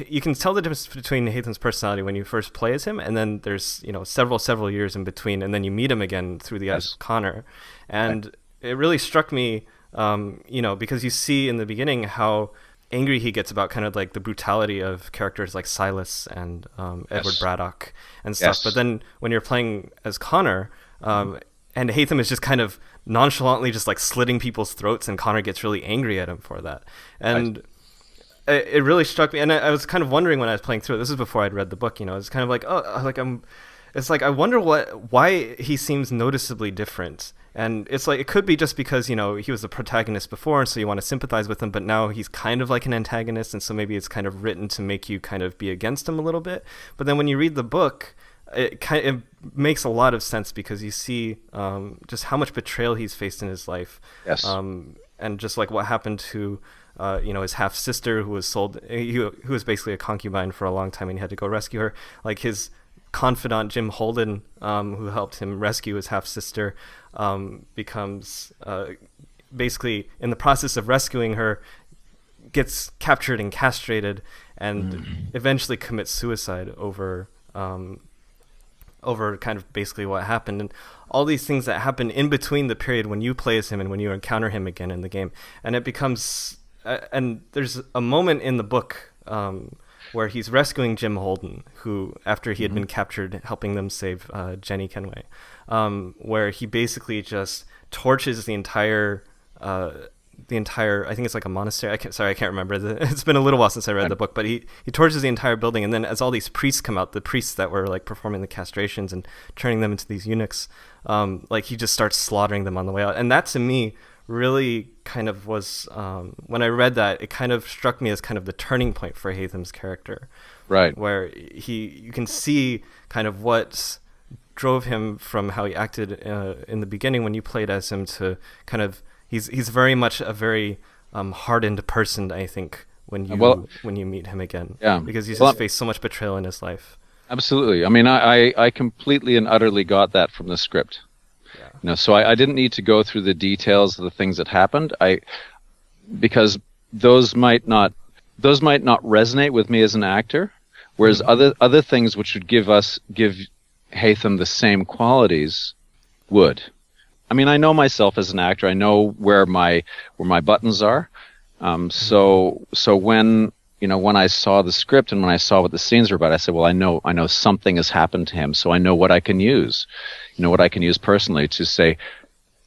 you can tell the difference between Haytham's personality when you first play as him, and then there's, you know, several years in between, and then you meet him again through the eyes of Connor, and it really struck me, you know, because you see in the beginning how angry he gets about kind of like the brutality of characters like Silas and Edward Braddock and stuff. But then when you're playing as Connor, and Haytham is just kind of nonchalantly just like slitting people's throats, and Connor gets really angry at him for that. And it really struck me. And I was kind of wondering when I was playing through it, this is before I'd read the book, you know, it's kind of like, it's like, I wonder why he seems noticeably different. And it's like, it could be just because, you know, he was the protagonist before, and so you want to sympathize with him, but now he's kind of like an antagonist, and so maybe it's kind of written to make you kind of be against him a little bit. But then when you read the book, it makes a lot of sense, because you see just how much betrayal he's faced in his life. Yes. And just like what happened to his half sister, who was sold, who was basically a concubine for a long time, and he had to go rescue her. Like his confidant Jim Holden, who helped him rescue his half sister, becomes basically in the process of rescuing her, gets captured and castrated, and eventually commits suicide over kind of basically what happened, and all these things that happen in between the period when you play as him and when you encounter him again in the game. And it becomes and there's a moment in the book where he's rescuing Jim Holden, who, after he had been captured, helping them save Jenny Kenway, where he basically just torches the entire, I think it's like a monastery. I can't remember. It's been a little while since I read the book, but he torches the entire building, and then as all these priests come out, the priests that were like performing the castrations and turning them into these eunuchs, like he just starts slaughtering them on the way out. And that, to me, really kind of was, when I read that, it kind of struck me as kind of the turning point for Haytham's character, right? Where you can see kind of what drove him from how he acted in the beginning when you played as him to kind of he's very much a very hardened person, I think, when you meet him again. Yeah. Because he's just faced so much betrayal in his life. Absolutely. I mean, I completely and utterly got that from the script. Yeah. You know, so I didn't need to go through the details of the things that happened. Because those might not resonate with me as an actor, whereas other things which would give Haytham the same qualities would. I mean, I know myself as an actor. I know where my buttons are. So when I saw the script and when I saw what the scenes were about, I said, well, I know something has happened to him, so I know what I can use. What I can use personally to say,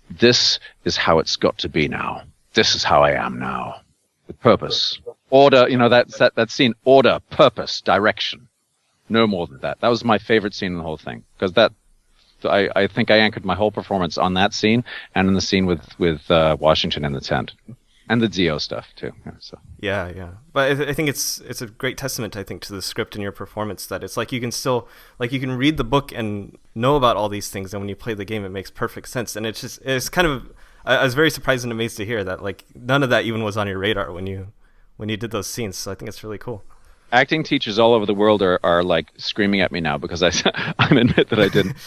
this is how it's got to be now. This is how I am now. With purpose. Order, that scene, order, purpose, direction. No more than that. That was my favorite scene in the whole thing. Because I think I anchored my whole performance on that scene and in the scene with Washington in the tent. And the Dio stuff too. Yeah. But I think it's a great testament, I think, to the script and your performance, that it's like you can read the book and know about all these things, and when you play the game, it makes perfect sense. And it's kind of, I was very surprised and amazed to hear that like none of that even was on your radar when you did those scenes. So I think it's really cool. Acting teachers all over the world are like screaming at me now because I admit that I didn't.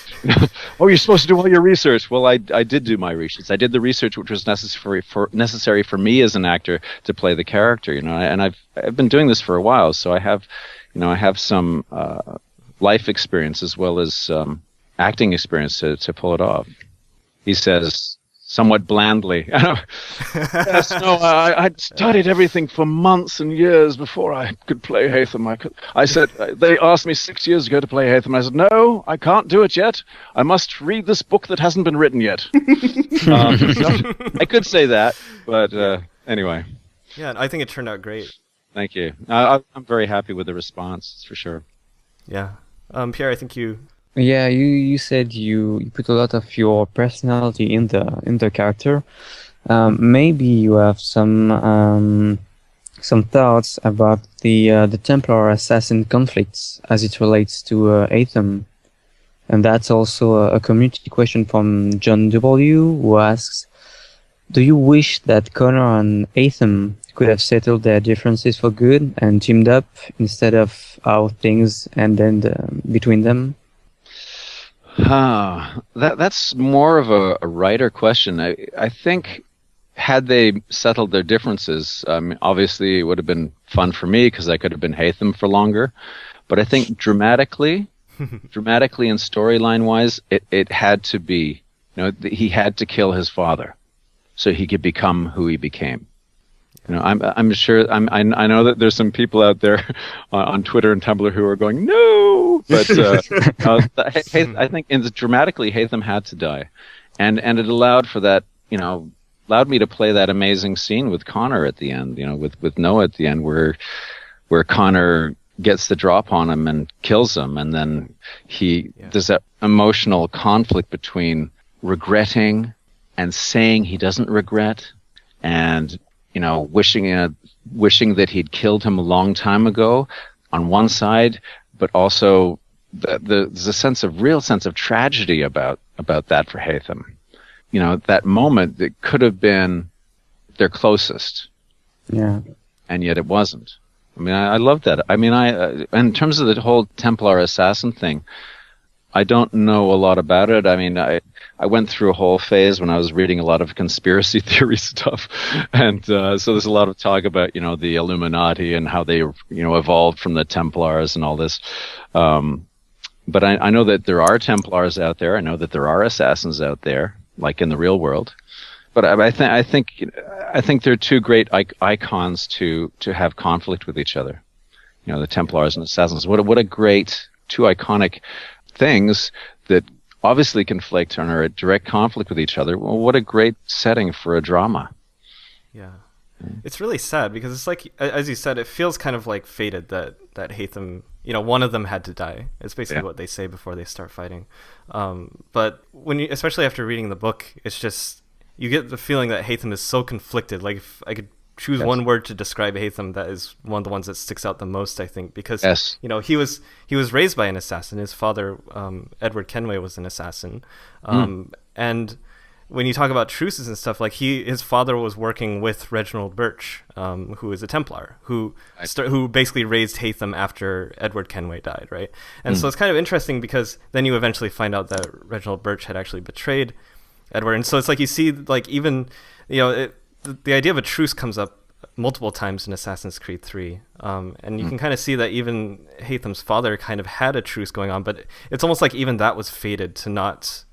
Oh, you're supposed to do all your research. Well, I did do my research. I did the research which was necessary for me as an actor to play the character. And I've been doing this for a while, so I have some life experience as well as acting experience to pull it off. He says, somewhat blandly, yes, no, I studied everything for months and years before I could play Haytham. I said, they asked me 6 years ago to play Haytham. I said, no, I can't do it yet. I must read this book that hasn't been written yet. I could say that, but anyway. Yeah, I think it turned out great. Thank you. I'm very happy with the response, for sure. Yeah. Pierre, I think you... Yeah, you said you put a lot of your personality in the character. Maybe you have some thoughts about the Templar assassin conflicts as it relates to Haytham, and that's also a community question from John W, who asks, do you wish that Connor and Haytham could have settled their differences for good and teamed up instead of how things ended between them? That's more of a writer question. I think had they settled their differences, obviously it would have been fun for me because I could have been Haytham for longer. But I think dramatically and storyline wise, it had to be, he had to kill his father so he could become who he became. I'm sure I know that there's some people out there on Twitter and Tumblr who are going no, but I think dramatically Haytham had to die, and it allowed for that, allowed me to play that amazing scene with Connor at the end, with Noah at the end, where Connor gets the drop on him and kills him, and then there's that emotional conflict between regretting and saying he doesn't regret, and wishing that he'd killed him a long time ago on one side, but also there's a real sense of tragedy about that for Haytham. That moment that could have been their closest. Yeah. And yet it wasn't. I mean, I love that. I mean, in terms of the whole Templar assassin thing, I don't know a lot about it. I mean, I went through a whole phase when I was reading a lot of conspiracy theory stuff. And so there's a lot of talk about, the Illuminati and how they, evolved from the Templars and all this. But I know that there are Templars out there. I know that there are assassins out there, like in the real world. But I think they're two great icons to have conflict with each other. The Templars and assassins. What a great two iconic things that obviously conflict and are at direct conflict with each other. Well, what a great setting for a drama. Yeah. It's really sad because it's like, as you said, it feels kind of like fated that Haytham, one of them had to die. It's basically what they say before they start fighting. But especially after reading the book, it's just, you get the feeling that Haytham is so conflicted. Like, if I could choose one word to describe Haytham, that is one of the ones that sticks out the most, I think, because he was raised by an assassin. His father, Edward Kenway, was an assassin, and when you talk about truces and stuff, like his father was working with Reginald Birch, who is a Templar, who basically raised Haytham after Edward Kenway died, right? And so it's kind of interesting because then you eventually find out that Reginald Birch had actually betrayed Edward, and so it's like you see, like, even, you know, the idea of a truce comes up multiple times in Assassin's Creed 3, and you can kind of see that even Haytham's father kind of had a truce going on, but it's almost like even that was fated to not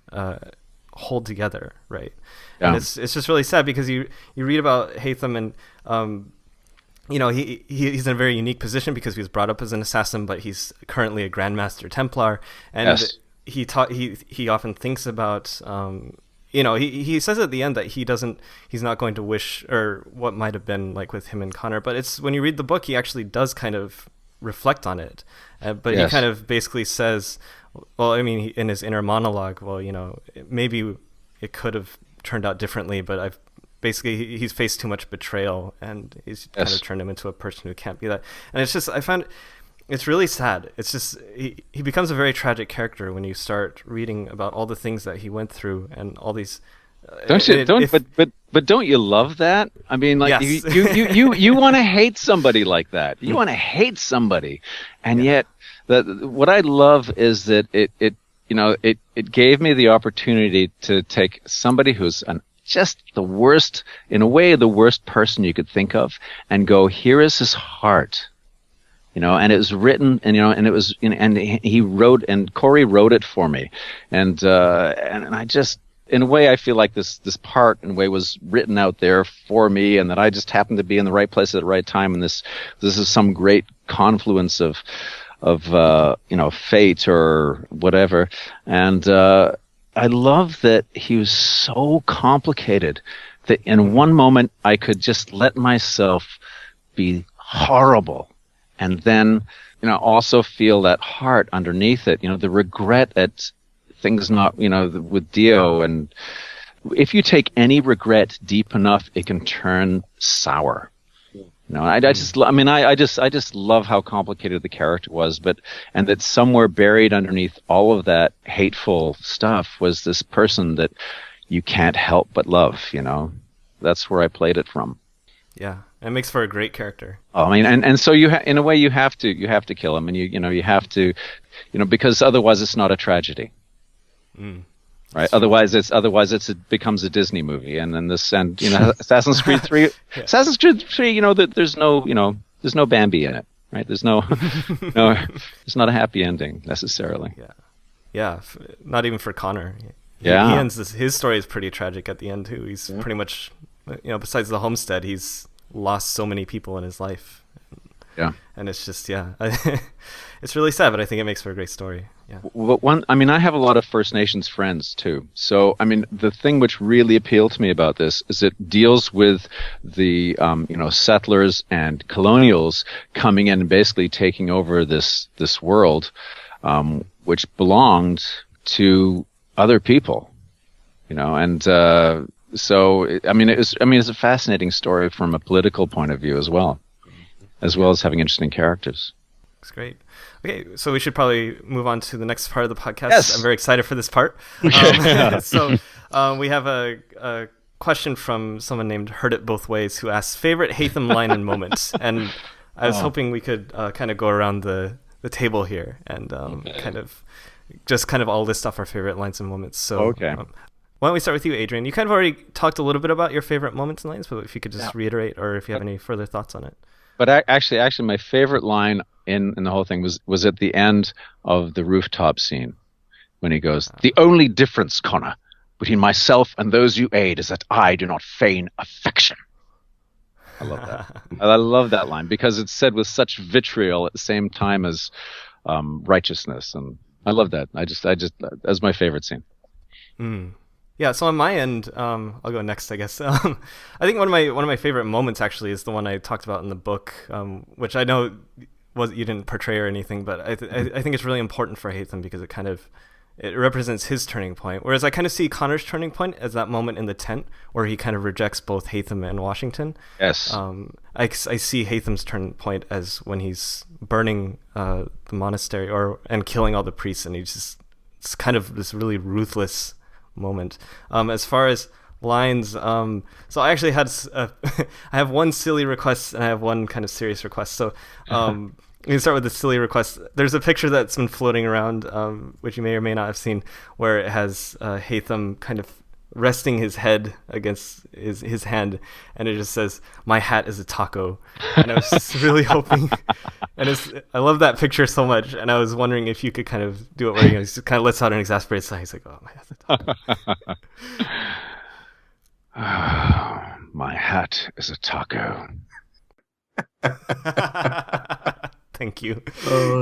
hold together, right? Yeah. And it's just really sad because you read about Haytham, and you know, he's in a very unique position because he was brought up as an assassin, but he's currently a Grandmaster Templar, and he often thinks about you know, he says at the end that he's not going to wish, or what might have been like with him and Connor, but it's when you read the book, he actually does kind of reflect on it, but he kind of basically says, well, I mean, in his inner monologue, well, you know, maybe it could have turned out differently, but he's faced too much betrayal, and he's kind of turned him into a person who can't be that. And it's just, I find it's really sad. It's just he becomes a very tragic character when you start reading about all the things that he went through and all these. But don't you love that? I mean, like, yes. you want to hate somebody like that. You want to hate somebody, and yet what I love is that it gave me the opportunity to take somebody who's just the worst, in a way, the worst person you could think of, and go, here is his heart. You know, and it was written, and, you know, and it was, and he wrote, and Corey wrote it for me, and I just, in a way, I feel like this part, in a way, was written out there for me, and that I just happened to be in the right place at the right time, and this is some great confluence of you know, fate or whatever, and I love that he was so complicated that in one moment I could just let myself be horrible. And then, you know, also feel that heart underneath it, you know, the regret at things not, you know, with Dio. And if you take any regret deep enough, it can turn sour. You know, I just love how complicated the character was, and that somewhere buried underneath all of that hateful stuff was this person that you can't help but love, you know. That's where I played it from. Yeah. It makes for a great character. Oh, I mean, and so in a way, you have to kill him, and you have to, you know, because otherwise it's not a tragedy, right? Otherwise it becomes a Disney movie, and then you know, Assassin's Creed 3, Assassin's Creed 3, you know, that there's no Bambi in it, right? There's no, it's not a happy ending necessarily. Yeah, not even for Connor. He ends his story is pretty tragic at the end too. He's pretty much, you know, besides the homestead, he's lost so many people in his life, and it's just it's really sad, but I think it makes for a great story. I mean, I have a lot of First Nations friends too, so I mean, the thing which really appealed to me about this is it deals with the you know, settlers and colonials coming in and basically taking over this world, which belonged to other people, you know, and so, I mean, it's a fascinating story from a political point of view as well as having interesting characters. That's great. Okay, so we should probably move on to the next part of the podcast. Yes. I'm very excited for this part. So we have a question from someone named Heard It Both Ways, who asks, favorite Haytham line and moments. And I was hoping we could kind of go around the table here and kind of all list off our favorite lines and moments. So why don't we start with you, Adrian? You kind of already talked a little bit about your favorite moments and lines, but if you could just reiterate, or if you have any further thoughts on it. But actually, my favorite line in the whole thing was at the end of the rooftop scene, when he goes, "The only difference, Connor, between myself and those you aid is that I do not feign affection." I love that. I love that line because it's said with such vitriol at the same time as righteousness, and I love that. I just that's my favorite scene. Yeah, so on my end, I'll go next, I guess. I think one of my favorite moments actually is the one I talked about in the book, which I know you didn't portray or anything, but I think it's really important for Haytham because it represents his turning point. Whereas I kind of see Connor's turning point as that moment in the tent where he kind of rejects both Haytham and Washington. Yes. I see Haytham's turning point as when he's burning the monastery and killing all the priests, and it's kind of this really ruthless moment. As far as lines, so I actually had I have one silly request and I have one kind of serious request. So we can start with the silly request. There's a picture that's been floating around, which you may or may not have seen, where it has Haytham kind of resting his head against his hand, and it just says, "My hat is a taco." And I was just really hoping, and I love that picture so much, and I was wondering if you could kind of do it where he just kind of lets out an exasperated sigh. He's like, "Oh, my hat's a taco." My hat is a taco. Thank you.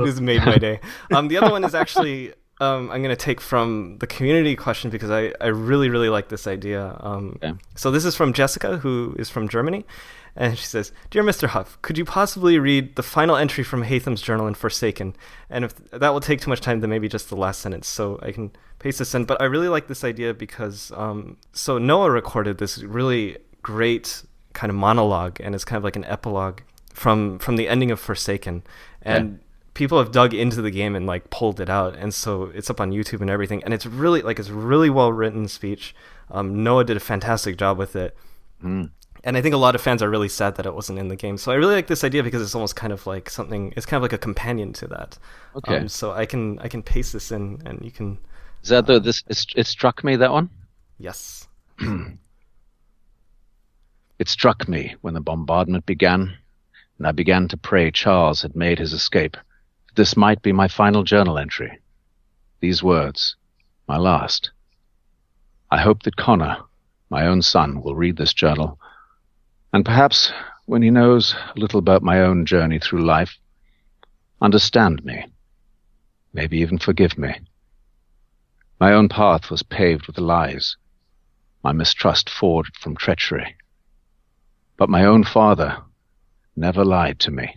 This made my day. The other one is actually I'm going to take from the community question because I really, really like this idea. Okay. So this is from Jessica, who is from Germany. And she says, "Dear Mr. Hough, could you possibly read the final entry from Haytham's journal in Forsaken? And if that will take too much time, then maybe just the last sentence." So I can paste this in. But I really like this idea because so Noah recorded this really great kind of monologue, and it's kind of like an epilogue from the ending of Forsaken. And people have dug into the game and like pulled it out, and so it's up on YouTube and everything, and it's really well written speech. Noah did a fantastic job with it, and I think a lot of fans are really sad that it wasn't in the game. So I really like this idea because it's almost kind of like something. It's kind of like a companion to that. Okay. So I can paste this in, and you can. Is that it struck me, that one? Yes. It struck me when the bombardment began, and I began to pray Charles had made his escape. This might be my final journal entry. These words, my last. I hope that Connor, my own son, will read this journal, and perhaps, when he knows a little about my own journey through life, understand me, maybe even forgive me. My own path was paved with lies, my mistrust forged from treachery. But my own father never lied to me.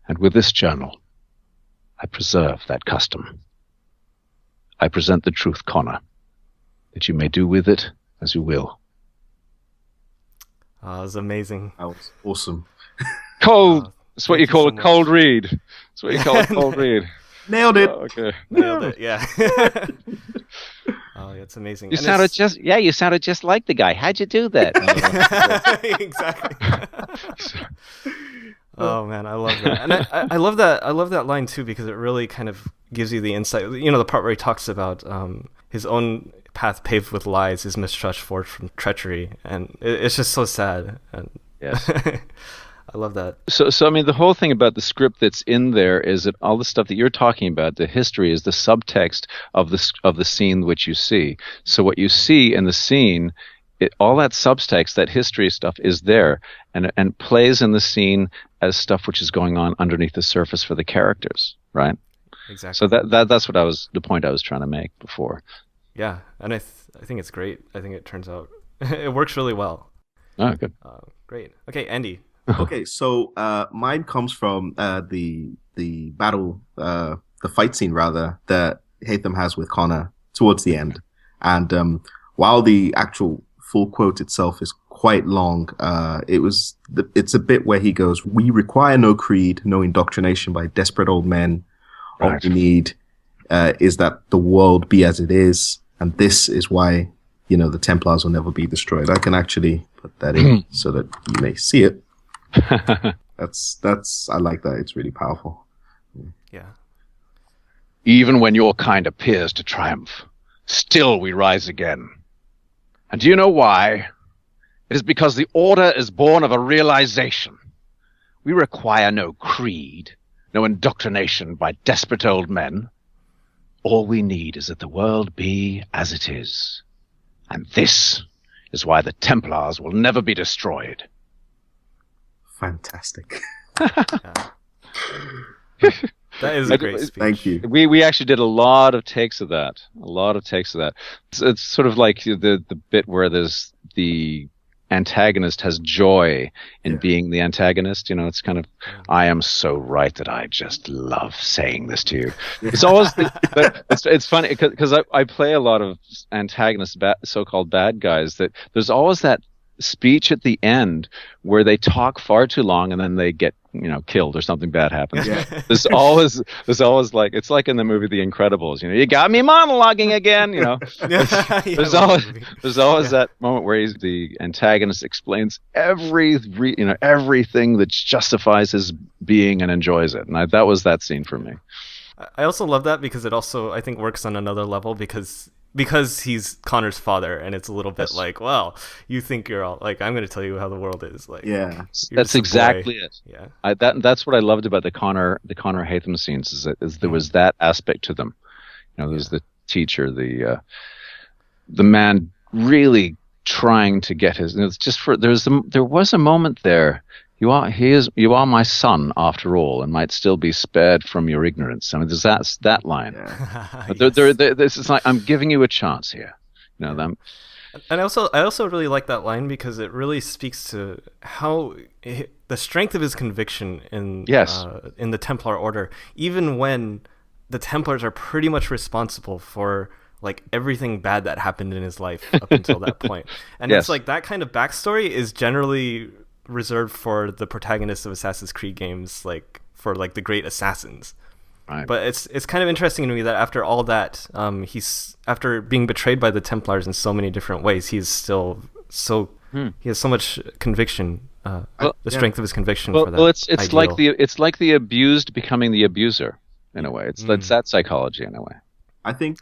And with this journal, I preserve that custom. I present the truth, Connor, that you may do with it as you will. Oh, it was amazing. That was awesome. Cold. That's what you call so a cold read. That's what you call a cold read. Nailed it. Oh, okay. Nailed it. Yeah. Oh, it's amazing. You And sounded it's- you sounded just like the guy. How'd you do that? Exactly. Oh man, I love that, and I love that. I love that line too because it really kind of gives you the insight. You know, the part where he talks about his own path paved with lies, his mistrust forged from treachery, and it's just so sad. And Yes. I love that. So I mean, the whole thing about the script that's in there is that all the stuff that you're talking about, the history, is the subtext of the scene which you see. So what you see in the scene, all that subtext, that history stuff, is there and plays in the scene as stuff which is going on underneath the surface for the characters, right? Exactly. So that's what the point I was trying to make before. Yeah, and I think it's great. I think it turns out it works really well. Oh, good. Great. Okay, Andy. Okay, so mine comes from the battle, the fight scene rather, that Haytham has with Connor towards the end. And while the actual full quote itself is quite long, it's a bit where he goes, "We require no creed, no indoctrination by desperate old men. All Right. we need is that the world be as it is, and this is why, the Templars will never be destroyed." I can actually put that in so that you may see it. That's I like that. It's really powerful. Yeah. Even when your kind appears to triumph, still we rise again. And do you know why? It is because the order is born of a realization. We require no creed, no indoctrination by desperate old men. All we need is that the world be as it is. And this is why the Templars will never be destroyed. Fantastic. That is a great speech. Thank you. We actually did a lot of takes of that. It's sort of like the bit where there's the antagonist has joy in being the antagonist. It's kind of, I am so right that I just love saying this to you. It's always, but it's funny because I play a lot of antagonists, so-called bad guys, that there's always that speech at the end where they talk far too long and then they get killed or something bad happens. Yeah. There's always like, it's like in the movie The Incredibles, you got me monologuing again, there's always that moment where the antagonist explains everything that justifies his being and enjoys it, and that was that scene for me. I also love that because it also, I think, works on another level because he's Connor's father, and it's a little bit like, well, you think you're all like, I'm going to tell you how the world is. Like, yeah, that's exactly it. Yeah, that's what I loved about the Connor Haytham scenes is there was that aspect to them. There's the teacher, the man really trying to get his. It's just there was a moment there. You are my son after all, and might still be spared from your ignorance. I mean, there's that line. Yeah. But this is like, I'm giving you a chance here. Them. And I also really like that line because it really speaks to how the strength of his conviction in the Templar Order, even when the Templars are pretty much responsible for like everything bad that happened in his life up until that point. And it's like that kind of backstory is generally reserved for the protagonists of Assassin's Creed games, like for like the great assassins. Right. But it's kind of interesting to me that after all that, he's after being betrayed by the Templars in so many different ways, he's still he has so much conviction, the strength of his conviction for that. Well, it's like the abused becoming the abuser in a way. It's that psychology in a way. I think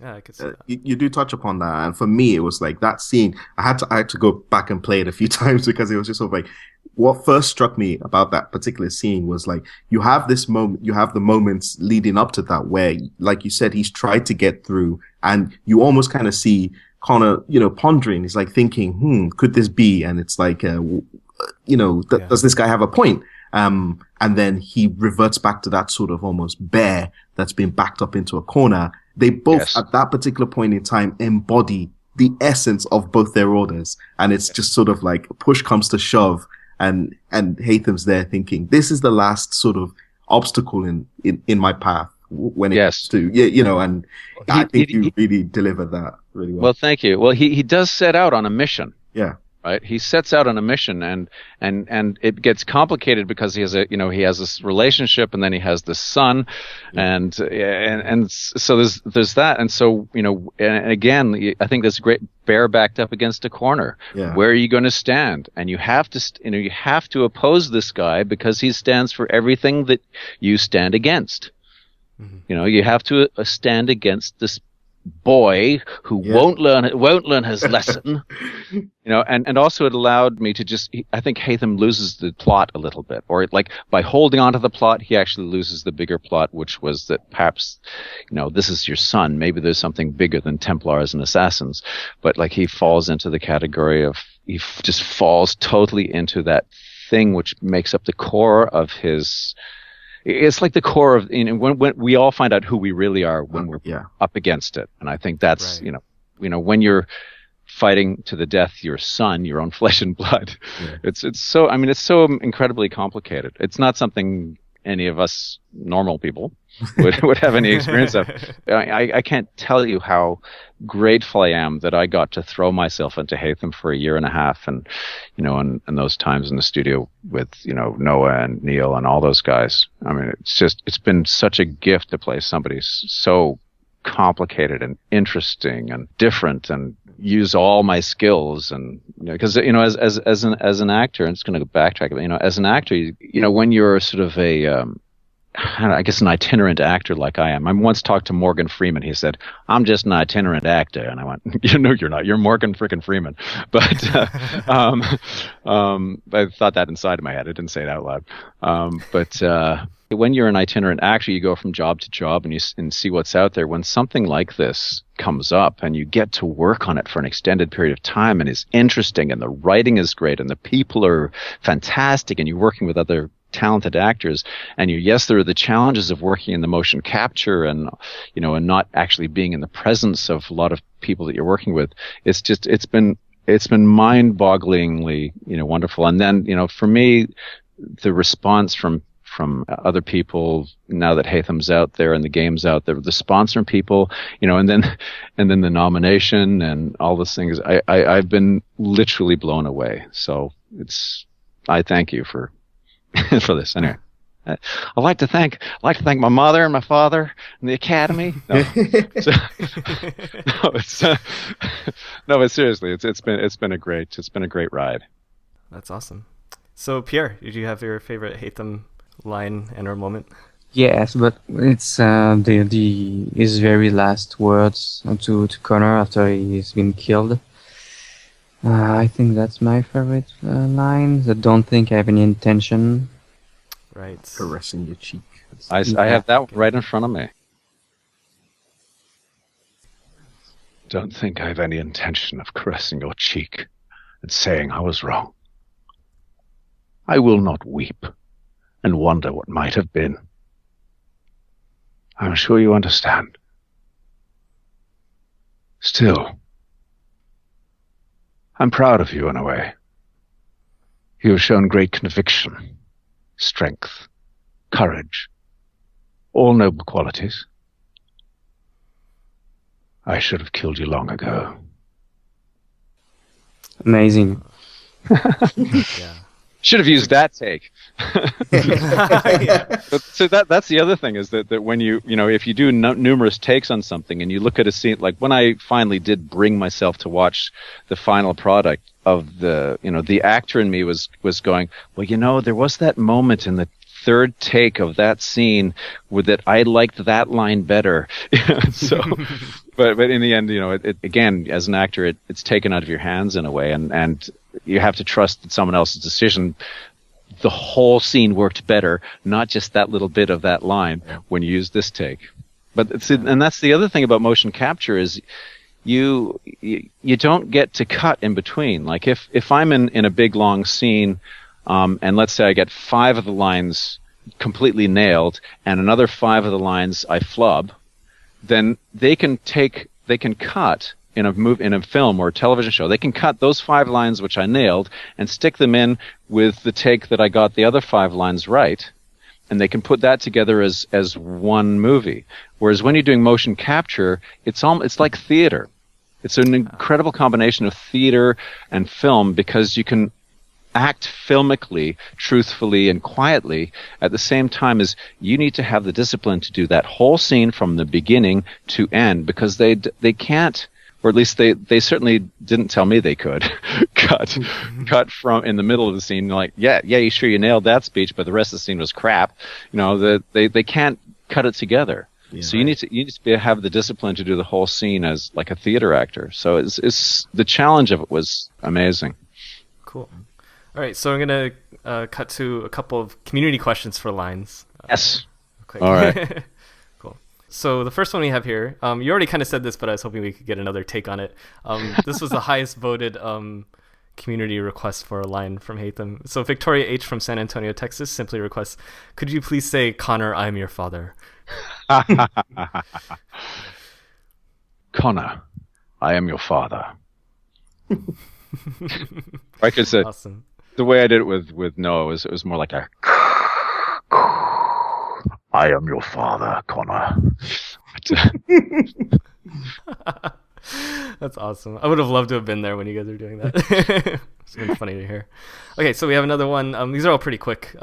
you do touch upon that, and for me, it was like that scene. I had to go back and play it a few times because it was just sort of like, what first struck me about that particular scene was like, you have this moment, you have the moments leading up to that where, like you said, he's tried to get through, and you almost kind of see Connor, pondering. He's like thinking, could this be? And it's like, does this guy have a point? And then he reverts back to that sort of almost bear that's been backed up into a corner. They both, at that particular point in time, embody the essence of both their orders. And it's just sort of like push comes to shove. And Haytham's there thinking, this is the last sort of obstacle in my path when it comes to, and I think you really delivered that really well. Well, thank you. Well, he does set out on a mission. Yeah. Right. He sets out on a mission, and it gets complicated because he has this relationship, and then he has this son, and so there's that, and so and again, I think there's a great bear backed up against a corner. Yeah. Where are you going to stand? And you have to oppose this guy because he stands for everything that you stand against. Mm-hmm. You have to stand against this boy who won't learn his lesson. And also it allowed me to I think Haytham loses the plot a little bit, or like by holding on to the plot, he actually loses the bigger plot, which was that perhaps, this is your son. Maybe there's something bigger than Templars and assassins, but like he falls into the category of, he just falls totally into that thing which makes up the core of his. It's like the core of, when we all find out who we really are when we're up against it. And I think that's, right. When you're fighting to the death your son, your own flesh and blood, it's so incredibly complicated. It's not something any of us normal people would have any experience of. I can't tell you how grateful I am that I got to throw myself into Haytham for a year and a half, and and those times in the studio with Noah and Neil and all those guys. I mean, it's been such a gift to play somebody so complicated and interesting and different, and use all my skills. And because as an actor, and it's going to backtrack, but as an actor, when you're sort of I guess an itinerant actor like I am. I once talked to Morgan Freeman. He said, "I'm just an itinerant actor," and I went, "No, you're not. You're Morgan frickin' Freeman." But I thought that inside of my head. I didn't say it out loud. But when you're an itinerant actor, you go from job to job and see what's out there. When something like this comes up and you get to work on it for an extended period of time and is interesting, and the writing is great, and the people are fantastic, and you're working with other talented actors, and there are the challenges of working in the motion capture and and not actually being in the presence of a lot of people that you're working with. It's been mind-bogglingly wonderful. And then for me, the response from from other people now that Haytham's out there and the game's out there, the sponsoring people, and then the nomination and all those things. I've been literally blown away. So I thank you for for this. Anyway, I'd like to thank my mother and my father and the Academy. No, but seriously, it's been a great ride. That's awesome. So Pierre, did you have your favorite Haytham line and/or moment? Yes, but it's his very last words to Connor after he's been killed. I think that's my favorite line. I don't think I have any intention. Right. Caressing your cheek. I have that one right in front of me. Don't think I have any intention of caressing your cheek and saying I was wrong. I will not weep and wonder what might have been. I'm sure you understand. Still, I'm proud of you in a way. You have shown great conviction, strength, courage, all noble qualities. I should have killed you long ago. Amazing. Yeah. Should have used that take. Yeah. So that's the other thing is that when if you do numerous takes on something and you look at a scene, like when I finally did bring myself to watch the final product of the actor in me was going, well, there was that moment in the third take of that scene that I liked that line better. So, but in the end, it again, as an actor, it's taken out of your hands in a way, and you have to trust that someone else's decision. The whole scene worked better, not just that little bit of that line when you use this take. But and that's the other thing about motion capture is you don't get to cut in between. Like if I'm in a big long scene, and let's say I get 5 of the lines completely nailed and another 5 of the lines I flub, then they can cut in a film or a television show. They can cut those 5 lines which I nailed and stick them in with the take that I got the other 5 lines right, and they can put that together as one movie. Whereas when you're doing motion capture, it's like theater. It's an incredible combination of theater and film because you can act filmically, truthfully, and quietly at the same time as you need to have the discipline to do that whole scene from the beginning to end, because they can't, or at least they certainly didn't tell me they could cut from in the middle of the scene like, yeah, you sure you nailed that speech, but the rest of the scene was crap. They can't cut it together. Yeah, so you need to have the discipline to do the whole scene as like a theater actor. So it's the challenge of it was amazing. Cool. All right, so I'm going to cut to a couple of community questions for lines. Yes. Quick. All right. Cool. So the first one we have here, you already kind of said this, but I was hoping we could get another take on it. This was the highest voted community request for a line from Haytham. So Victoria H. from San Antonio, Texas, simply requests, could you please say, Connor, I'm your father? Connor, I am your father. Like I said, awesome. The way I did it with Noah it was more like a I am your father, Connor. That's awesome. I would have loved to have been there when you guys are doing that. It's been funny to hear. Okay, so we have another one. These are all pretty quick.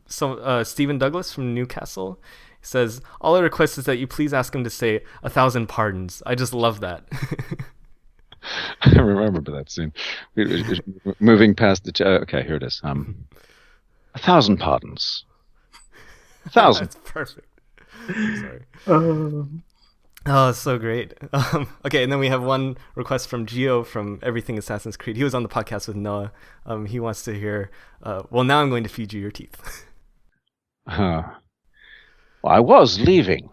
Stephen Douglas from Newcastle says, all I request is that you please ask him to say 1,000 pardons. I just love that. I remember that scene. Moving past the... okay, here it is. 1,000 pardons. 1,000. That's perfect. Sorry. Oh, so great. Okay, and then we have one request from Gio from Everything Assassin's Creed. He was on the podcast with Noah. He wants to hear, well, now I'm going to feed you your teeth. Well, I was leaving.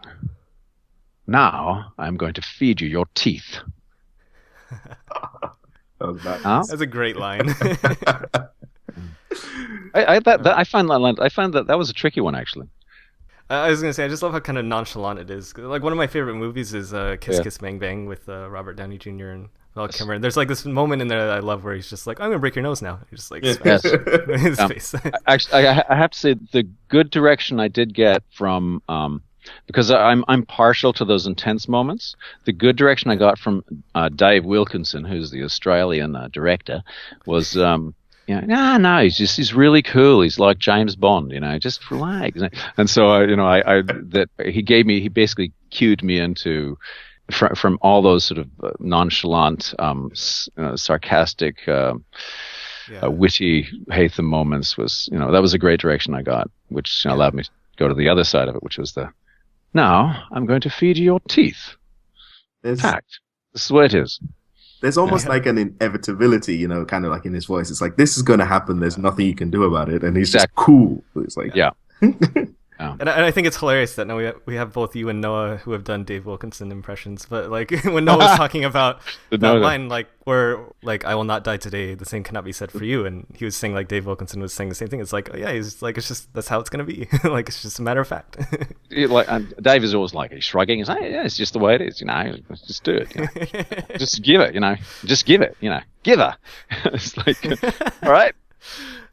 Now I'm going to feed you your teeth. That's a great line. I find that was a tricky one, actually. I was gonna say, I just love how kind of nonchalant it is. Like one of my favorite movies is Kiss Kiss Bang Bang with Robert Downey Jr. and Val Kilmer. There's like this moment in there that I love where he's just like, "I'm gonna break your nose now." He just like Yes. his face. Actually, I have to say the good direction I did get from because I'm partial to those intense moments. The good direction I got from Dave Wilkinson, who's the Australian director, was no, he's really cool. He's like James Bond, just relax. And so he basically cued me into from all those sort of nonchalant, sarcastic, witty Haytham moments was that was a great direction I got, which allowed me to go to the other side of it, which was now I'm going to feed you your teeth. Fact. This is the way it is. There's almost like an inevitability, kind of like in his voice. It's like, this is going to happen. There's nothing you can do about it. And he's just cool. It's like, yeah. And I think it's hilarious that now we have both you and Noah who have done Dave Wilkinson impressions. But like when Noah was talking about that line, like where like I will not die today, the same cannot be said for you, and he was saying like Dave Wilkinson was saying the same thing. It's like, oh yeah, he's like, it's just that's how it's gonna be. Like it's just a matter of fact. Dave is always like he's shrugging. He's like, yeah, it's just the way it is. Just do it. Just give it. Just give it. Give her. It's like, all right.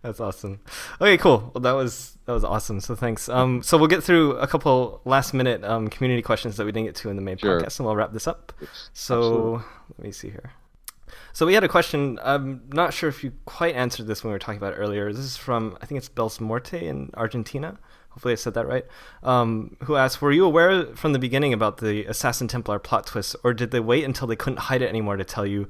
That's awesome. Okay, cool. Well, that was awesome. So thanks. So we'll get through a couple last minute community questions that we didn't get to in the main podcast, and we'll wrap this up. So absolutely. Let me see here. So we had a question. I'm not sure if you quite answered this when we were talking about it earlier. This is from, I think it's Bels Morte in Argentina. Hopefully I said that right. Who asked, were you aware from the beginning about the Assassin Templar plot twist, or did they wait until they couldn't hide it anymore to tell you,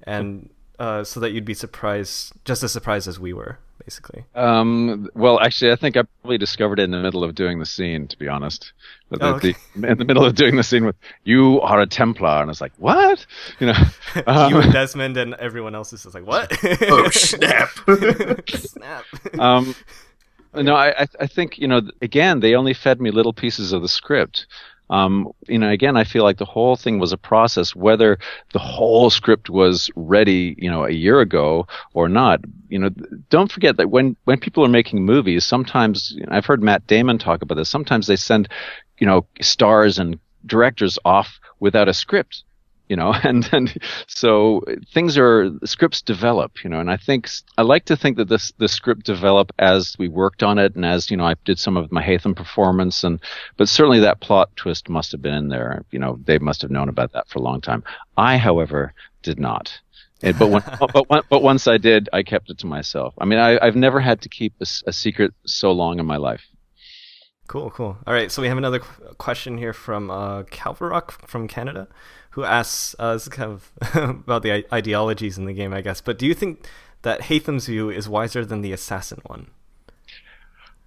and so that you'd be surprised, just as surprised as we were, basically? Well, actually, I think I probably discovered it in the middle of doing the scene, to be honest. In the middle of doing the scene with, you are a Templar, and I was like, what? You and Desmond and everyone else is just like, what? Oh, snap. Snap. No, I think, again, they only fed me little pieces of the script. Again, I feel like the whole thing was a process, whether the whole script was ready, a year ago or not. Don't forget that when people are making movies, sometimes, I've heard Matt Damon talk about this, sometimes they send, stars and directors off without a script. And so scripts develop, and I like to think that the script developed as we worked on it, and as, I did some of my Haytham performance, but certainly that plot twist must have been in there. They must have known about that for a long time. I, however, did not. But once I did, I kept it to myself. I mean, I've never had to keep a secret so long in my life. Cool. All right, so we have another question here from Calvarock from Canada, who asks, this is kind of about the ideologies in the game, I guess, but do you think that Haytham's view is wiser than the assassin one?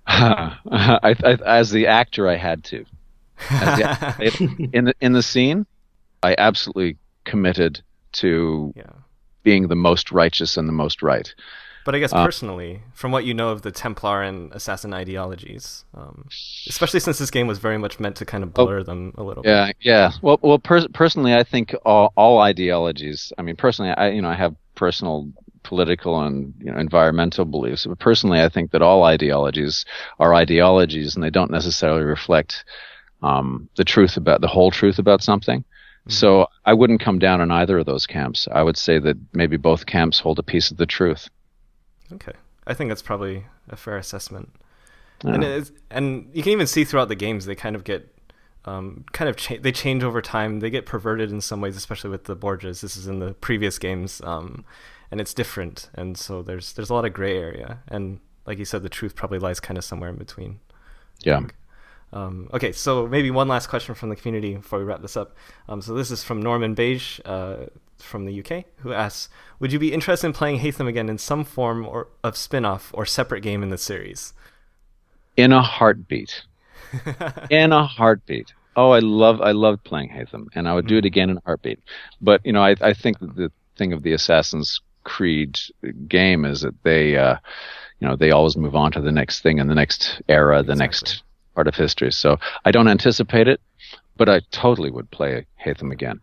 As the actor, I had to. In the scene, I absolutely committed to being the most righteous and the most right. But I guess personally, from what you know of the Templar and assassin ideologies, especially since this game was very much meant to kind of blur them a little bit. Yeah. Well, personally, I think all ideologies. I mean, personally, I have personal political and environmental beliefs. But personally, I think that all ideologies are ideologies, and they don't necessarily reflect the whole truth about something. Mm-hmm. So I wouldn't come down on either of those camps. I would say that maybe both camps hold a piece of the truth. Okay, I think that's probably a fair assessment. Yeah. And you can even see throughout the games they kind of get they change over time. They get perverted in some ways, especially with the Borgias. This is in the previous games, and it's different. And so there's a lot of gray area. And like you said, the truth probably lies kind of somewhere in between. Yeah. Okay, so maybe one last question from the community before we wrap this up. So this is from Norman Beige from the UK, who asks, would you be interested in playing Haytham again in some form of spin-off or separate game in the series? In a heartbeat. In a heartbeat. Oh, I loved playing Haytham, and I would do it again in a heartbeat. But, I think that the thing of the Assassin's Creed game is that they always move on to the next thing and the next era, the next part of history. So I don't anticipate it, but I totally would play Haytham again.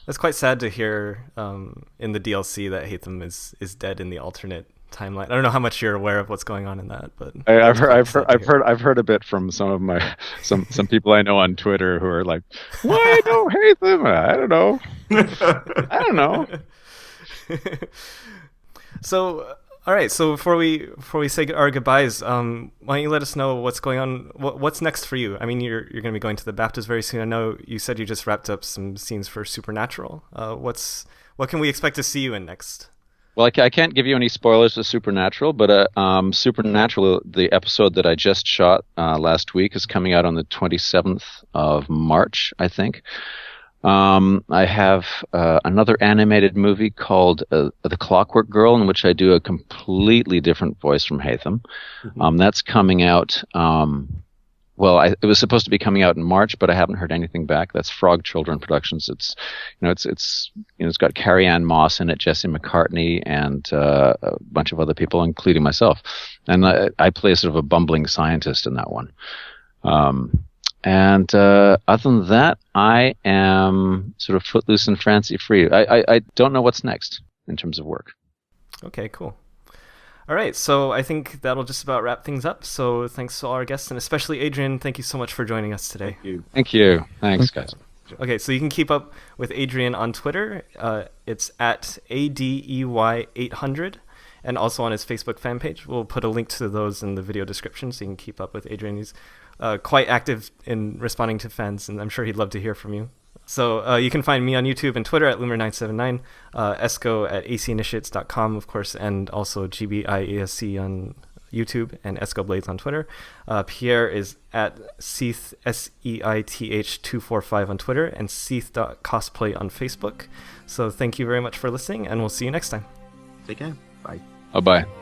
It's quite sad to hear in the DLC that Haytham is dead in the alternate timeline. I don't know how much you're aware of what's going on in that, but I've heard a bit from some of my some people I know on Twitter who are like, why no Haytham? I don't know. I don't know. So, all right. So before we say our goodbyes, why don't you let us know what's going on? What's next for you? I mean, you're going to be going to the Baptist very soon. I know you said you just wrapped up some scenes for Supernatural. What can we expect to see you in next? Well, I can't give you any spoilers for Supernatural, but Supernatural, the episode that I just shot last week, is coming out on the 27th of March, I think. I have another animated movie called The Clockwork Girl, in which I do a completely different voice from Haytham. That's coming out. It was supposed to be coming out in March, but I haven't heard anything back. That's Frog Children Productions. It's got Carrie Ann Moss in it, Jesse McCartney, and a bunch of other people, including myself. And I play sort of a bumbling scientist in that one. And other than that, I am sort of footloose and fancy free. I don't know what's next in terms of work. Okay, cool. All right, so I think that'll just about wrap things up. So thanks to all our guests, and especially Adrian. Thank you so much for joining us today. Thank you. Thanks, guys. Okay, so you can keep up with Adrian on Twitter. It's at ADEY800, and also on his Facebook fan page. We'll put a link to those in the video description, so you can keep up with Adrian. He's quite active in responding to fans, and I'm sure he'd love to hear from you. So you can find me on YouTube and Twitter at Loomer979, Esco at acinitiates.com, of course, and also GBIASC on YouTube and EscoBlades on Twitter. Pierre is at Seith, SEITH245 on Twitter, and Seith.cosplay on Facebook. So thank you very much for listening, and we'll see you next time. Take care. Bye. Bye-bye.